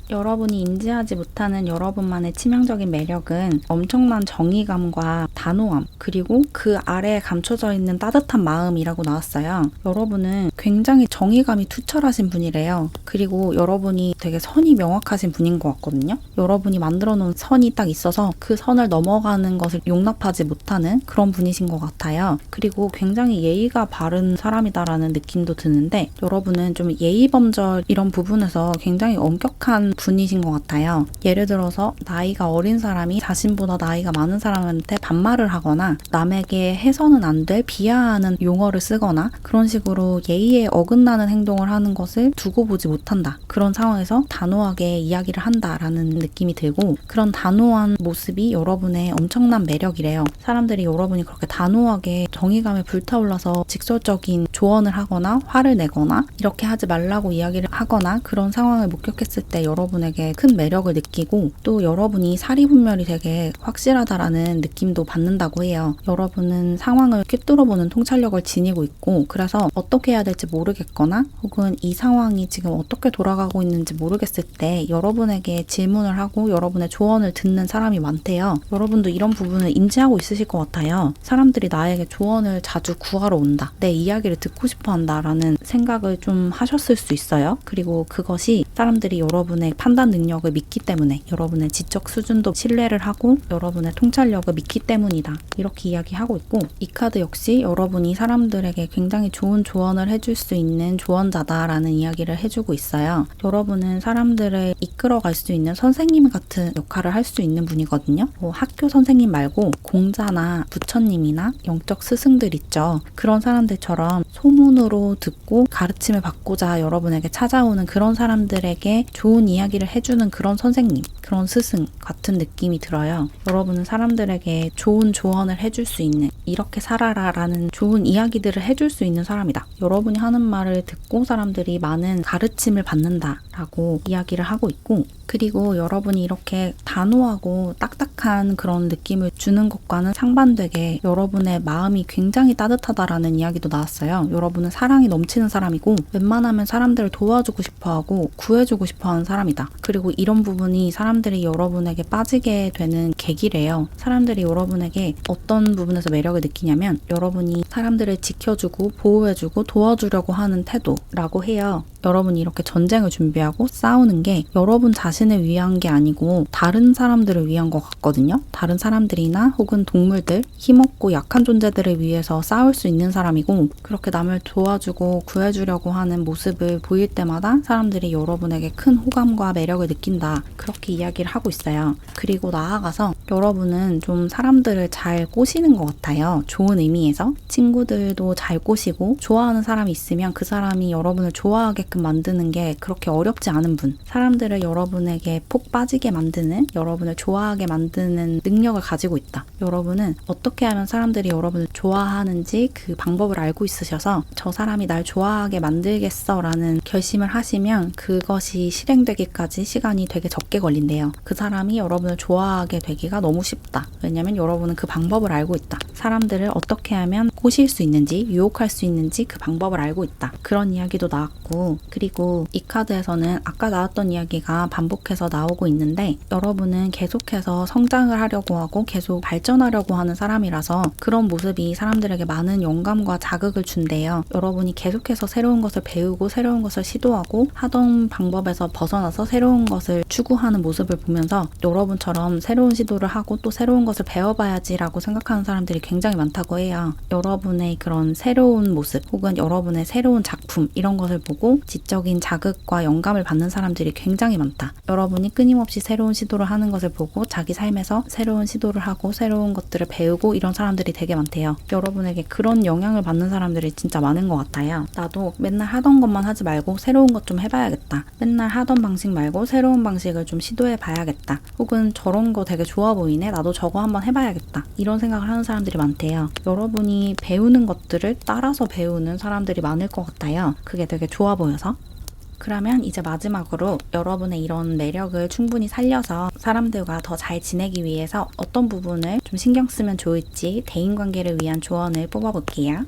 여러분이 인지하지 못하는 여러분만의 치명적인 매력은 엄청난 정의감과 단호함 그리고 그 아래에 감춰져 있는 따뜻한 마음이라고 나왔어요. 여러분은 굉장히 정의감이 투철하신 분이래요. 그리고 여러분이 되게 선이 명확하신 분인 것 같거든요. 여러분이 만들어 놓은 선이 딱 있어서 그 선을 넘어가는 것을 용납하지 못하는 그런 분이신 것 같아요. 그리고 굉장히 예의가 바른 사람이다라는 느낌도 드는데 여러분은 좀 예의범절 이런 부분에서 굉장히 엄격한 분이신 것 같아요. 예를 들어서 나이가 어린 사람이 자신보다 나이가 많은 사람한테 반말을 하거나 남에게 해서는 안 될 비하하는 용어를 쓰거나 그런 식으로 예의에 어긋나는 행동을 하는 것을 두고 보지 못한다. 그런 상황에서 단호하게 이야기를 한다라는 느낌이 들고 그런 단호한 모습이 여러분의 엄청난 매력이래요. 사람들이 여러분이 그렇게 단호하게 정의감에 불타올라서 직설적인 조언을 하거나 화를 내거나 이렇게 하지 말라고 이야기를 하거나 그런 상황을 목격했을 때 여러분에게 큰 매력을 느끼고 또 여러분이 사리분별이 되게 확실하다라는 느낌도 받는다고 해요. 여러분은 상황을 꿰뚫어보는 통찰력을 지니고 있고 그래서 어떻게 해야 될지 모르겠거나 혹은 이 상황이 지금 어떻게 돌아가고 있는지 모르겠을 때 여러분에게 질문을 하고 여러분의 조언을 듣는 사람이 많대요. 여러분도 이런 부분을 인지하고 있으실 것 같아요. 사람들이 나에게 조언을 자주 구하러 온다. 내 이야기를 듣고 싶어 한다라는 생각을 좀 하셨을 수 있어요. 그리고 그것이 사람들이 여러분의 판단 능력을 믿기 때문에 여러분의 지적 수준도 신뢰를 하고 여러분의 통찰력을 믿기 때문이다. 이렇게 이야기하고 있고 이 카드 역시 여러분이 사람들에게 굉장히 좋은 조언을 해줄 수 있는 조언자다라는 이야기를 해주고 있어요. 여러분은 사람들을 이끌어갈 수 있는 선생님 같은 역할을 할 수 있는 분이거든요. 학교 선생님 말고 공자나 부처님이나 영적 스승들 있죠. 그런 사람들처럼 소문으로 듣고 가르침을 받고자 여러분에게 찾아오는 그런 사람들에게 좋은 이야기를 해주는 그런 선생님, 그런 스승 같은 느낌이 들어요. 여러분은 사람들에게 좋은 조언을 해줄 수 있는 이렇게 살아라 라는 좋은 이야기들을 해줄 수 있는 사람이다. 여러분이 하는 말을 듣고 사람들이 많은 가르침을 받는다 라고 이야기를 하고 있고 그리고 여러분이 이렇게 단호하고 딱딱한 그런 느낌을 주는 것과는 상반되게 여러분의 마음이 굉장히 따뜻하다라는 이야기도 나왔어요. 여러분은 사랑이 넘치는 사람이고 웬만하면 사람들을 도와주고 싶어하고 구해주고 싶어하는 사람이다. 그리고 이런 부분이 사람들이 여러분에게 빠지게 되는 계기래요. 사람들이 여러분에게 어떤 부분에서 매력을 느끼냐면 여러분이 사람들을 지켜주고 보호해주고 도와주려고 하는 태도라고 해요. 여러분이 이렇게 전쟁을 준비하고 싸우는 게 여러분 자신을 위한 게 아니고 다른 사람들을 위한 것 같거든요. 다른 사람들이나 혹은 동물들, 힘없고 약한 존재들을 위해서 싸울 수 있는 사람이고 그렇게 남을 도와주고 구해주려고 하는 모습을 보일 때마다 사람들이 여러분에게 큰 호감과 매력을 느낀다. 그렇게 이야기를 하고 있어요. 그리고 나아가서 여러분은 좀 사람들을 잘 꼬시는 것 같아요. 좋은 의미에서. 친구들도 잘 꼬시고 좋아하는 사람이 있으면 그 사람이 여러분을 좋아하게끔 만드는 게 그렇게 어렵지 않은 분. 사람들을 여러분에게 폭 빠지게 만드는, 여러분을 좋아하게 만드는 능력을 가지고 있다. 여러분은 어떻게 하면 사람들이 여러분을 좋아하는지 그 방법을 알고 있으셔서 저 사람이 날 좋아하게 만들겠어 라는 결심을 하시면 그것이 실행되기까지 시간이 되게 적게 걸린대요. 그 사람이 여러분을 좋아하게 되기가 너무 쉽다. 왜냐면 여러분은 그 방법을 알고 있다. 사람들을 어떻게 하면 꼬실 수 있는지, 유혹할 수 있는지 그 방법을 알고 있다. 그런 이야기도 나왔고 그리고 이 카드에서는 아까 나왔던 이야기가 반복해서 나오고 있는데 여러분은 계속해서 성장을 하려고 하고 계속 발전하려고 하는 사람이라서 그런 모습이 사람들에게 많은 영감과 자극을 준대요. 여러분이 계속해서 새로운 것을 배우고 새로운 것을 시도하고 하던 방법에서 벗어나서 새로운 것을 추구하는 모습을 보면서 여러분처럼 새로운 시도를 하고 또 새로운 것을 배워봐야지라고 생각하는 사람들이 굉장히 많다고 해요. 여러분의 그런 새로운 모습 혹은 여러분의 새로운 작품 이런 것을 보고 지적인 자극과 영감을 받는 사람들이 굉장히 많다. 여러분이 끊임없이 새로운 시도를 하는 것을 보고 자기 삶에서 새로운 시도를 하고 새로운 것들을 배우고 이런 사람들이 되게 많대요. 여러분에게 그런 영향을 받는 사람들이 진짜 많은 것 같아요. 나도 맨날 하던 것만 하지 말고 새로운 것 좀 해봐야겠다. 맨날 하던 방식 말고 새로운 방식을 좀 시도해봐야겠다. 혹은 저런 거 되게 좋아 보이네. 나도 저거 한번 해봐야겠다. 이런 생각을 하는 사람들이 많대요. 여러분이 배우는 것들을 따라서 배우는 사람들이 많을 것 같아요. 그게 되게 좋아 보여서. 그러면 이제 마지막으로 여러분의 이런 매력을 충분히 살려서 사람들과 더 잘 지내기 위해서 어떤 부분을 좀 신경 쓰면 좋을지 대인관계를 위한 조언을 뽑아볼게요.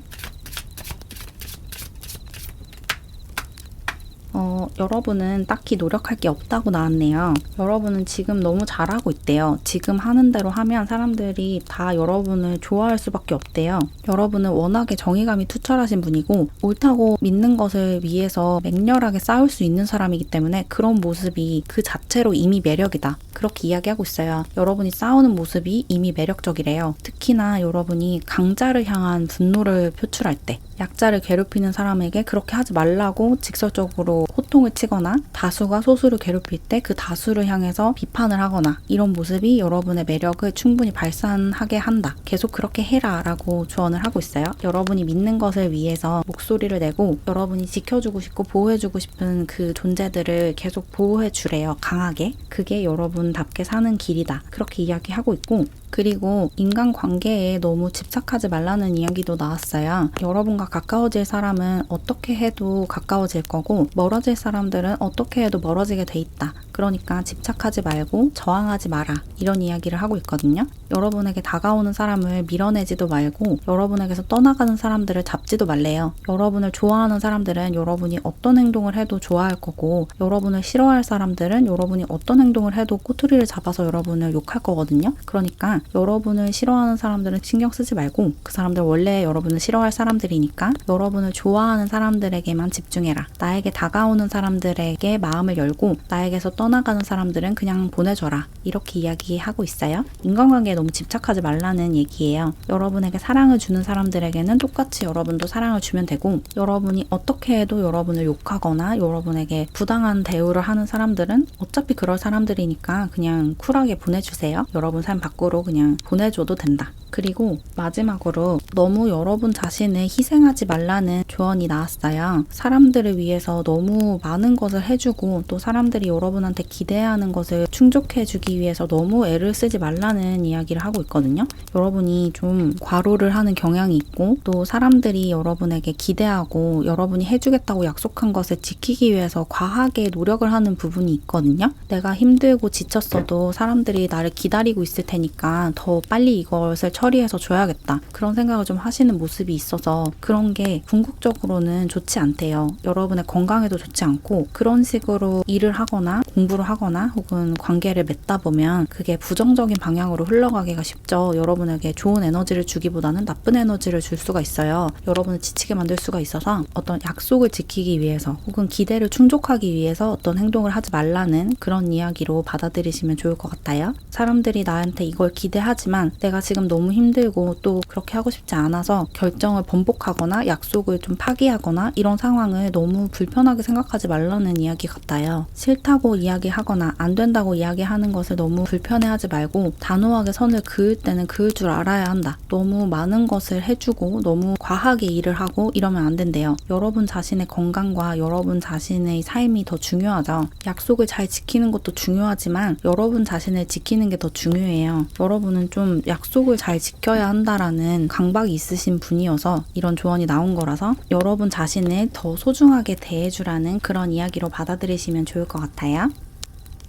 여러분은 딱히 노력할 게 없다고 나왔네요. 여러분은 지금 너무 잘하고 있대요. 지금 하는 대로 하면 사람들이 다 여러분을 좋아할 수밖에 없대요. 여러분은 워낙에 정의감이 투철하신 분이고 옳다고 믿는 것을 위해서 맹렬하게 싸울 수 있는 사람이기 때문에 그런 모습이 그 자체로 이미 매력이다. 그렇게 이야기하고 있어요. 여러분이 싸우는 모습이 이미 매력적이래요. 특히나 여러분이 강자를 향한 분노를 표출할 때 약자를 괴롭히는 사람에게 그렇게 하지 말라고 직설적으로 호통을 치거나 다수가 소수를 괴롭힐 때 그 다수를 향해서 비판을 하거나 이런 모습이 여러분의 매력을 충분히 발산하게 한다. 계속 그렇게 해라 라고 조언을 하고 있어요. 여러분이 믿는 것을 위해서 목소리를 내고 여러분이 지켜주고 싶고 보호해주고 싶은 그 존재들을 계속 보호해 주래요. 강하게. 그게 여러분답게 사는 길이다. 그렇게 이야기하고 있고 그리고 인간관계에 너무 집착하지 말라는 이야기도 나왔어요. 여러분과 가까워질 사람은 어떻게 해도 가까워질 거고 멀어질 사람들은 어떻게 해도 멀어지게 돼 있다. 그러니까 집착하지 말고 저항하지 마라. 이런 이야기를 하고 있거든요. 여러분에게 다가오는 사람을 밀어내지도 말고 여러분에게서 떠나가는 사람들을 잡지도 말래요. 여러분을 좋아하는 사람들은 여러분이 어떤 행동을 해도 좋아할 거고 여러분을 싫어할 사람들은 여러분이 어떤 행동을 해도 꼬투리를 잡아서 여러분을 욕할 거거든요. 그러니까 여러분을 싫어하는 사람들은 신경 쓰지 말고 그 사람들 원래 여러분을 싫어할 사람들이니까 여러분을 좋아하는 사람들에게만 집중해라. 나에게 다가오는 사람들에게 마음을 열고 나에게서 떠나가는 사람들은 그냥 보내줘라. 이렇게 이야기하고 있어요. 인간관계에 너무 집착하지 말라는 얘기예요. 여러분에게 사랑을 주는 사람들에게는 똑같이 여러분도 사랑을 주면 되고 여러분이 어떻게 해도 여러분을 욕하거나 여러분에게 부당한 대우를 하는 사람들은 어차피 그럴 사람들이니까 그냥 쿨하게 보내주세요. 여러분 삶 밖으로 그냥 보내줘도 된다. 그리고 마지막으로 너무 여러분 자신을 희생하지 말라는 조언이 나왔어요. 사람들을 위해서 너무 많은 것을 해주고 또 사람들이 여러분한테 기대하는 것을 충족해주기 위해서 너무 애를 쓰지 말라는 이야기를 하고 있거든요. 여러분이 좀 과로를 하는 경향이 있고 또 사람들이 여러분에게 기대하고 여러분이 해주겠다고 약속한 것을 지키기 위해서 과하게 노력을 하는 부분이 있거든요. 내가 힘들고 지쳤어도 사람들이 나를 기다리고 있을 테니까 더 빨리 이것을 처리해서 줘야겠다. 그런 생각을 좀 하시는 모습이 있어서 그런 게 궁극적으로는 좋지 않대요. 여러분의 건강에도 좋지 않고 그런 식으로 일을 하거나 공부를 하거나 혹은 관계를 맺다 보면 그게 부정적인 방향으로 흘러가기가 쉽죠. 여러분에게 좋은 에너지를 주기보다는 나쁜 에너지를 줄 수가 있어요. 여러분을 지치게 만들 수가 있어서 어떤 약속을 지키기 위해서 혹은 기대를 충족하기 위해서 어떤 행동을 하지 말라는 그런 이야기로 받아들이시면 좋을 것 같아요. 사람들이 나한테 이걸 기대하지만 내가 지금 너무 힘들고 또 그렇게 하고 싶지 않아서 결정을 번복하거나 약속을 좀 파기하거나 이런 상황을 너무 불편하게 생각하지 말라는 이야기 같아요. 싫다고 이야기하거나 안 된다고 이야기하는 것을 너무 불편해하지 말고 단호하게 선을 그을 때는 그을 줄 알아야 한다. 너무 많은 것을 해주고 너무 과하게 일을 하고 이러면 안 된대요. 여러분 자신의 건강과 여러분 자신의 삶이 더 중요하죠. 약속을 잘 지키는 것도 중요하지만 여러분 자신을 지키는 게 더 중요해요. 여러분은 좀 약속을 잘 지켜야 한다라는 강박이 있으신 분이어서 이런 조언이 나온 거라서 여러분 자신을 더 소중하게 대해주라는 그런 이야기로 받아들이시면 좋을 것 같아요.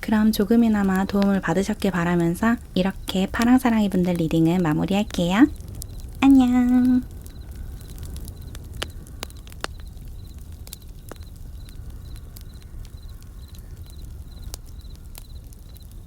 그럼 조금이나마 도움을 받으셨길 바라면서 이렇게 파랑사랑이 분들 리딩은 마무리할게요. 안녕.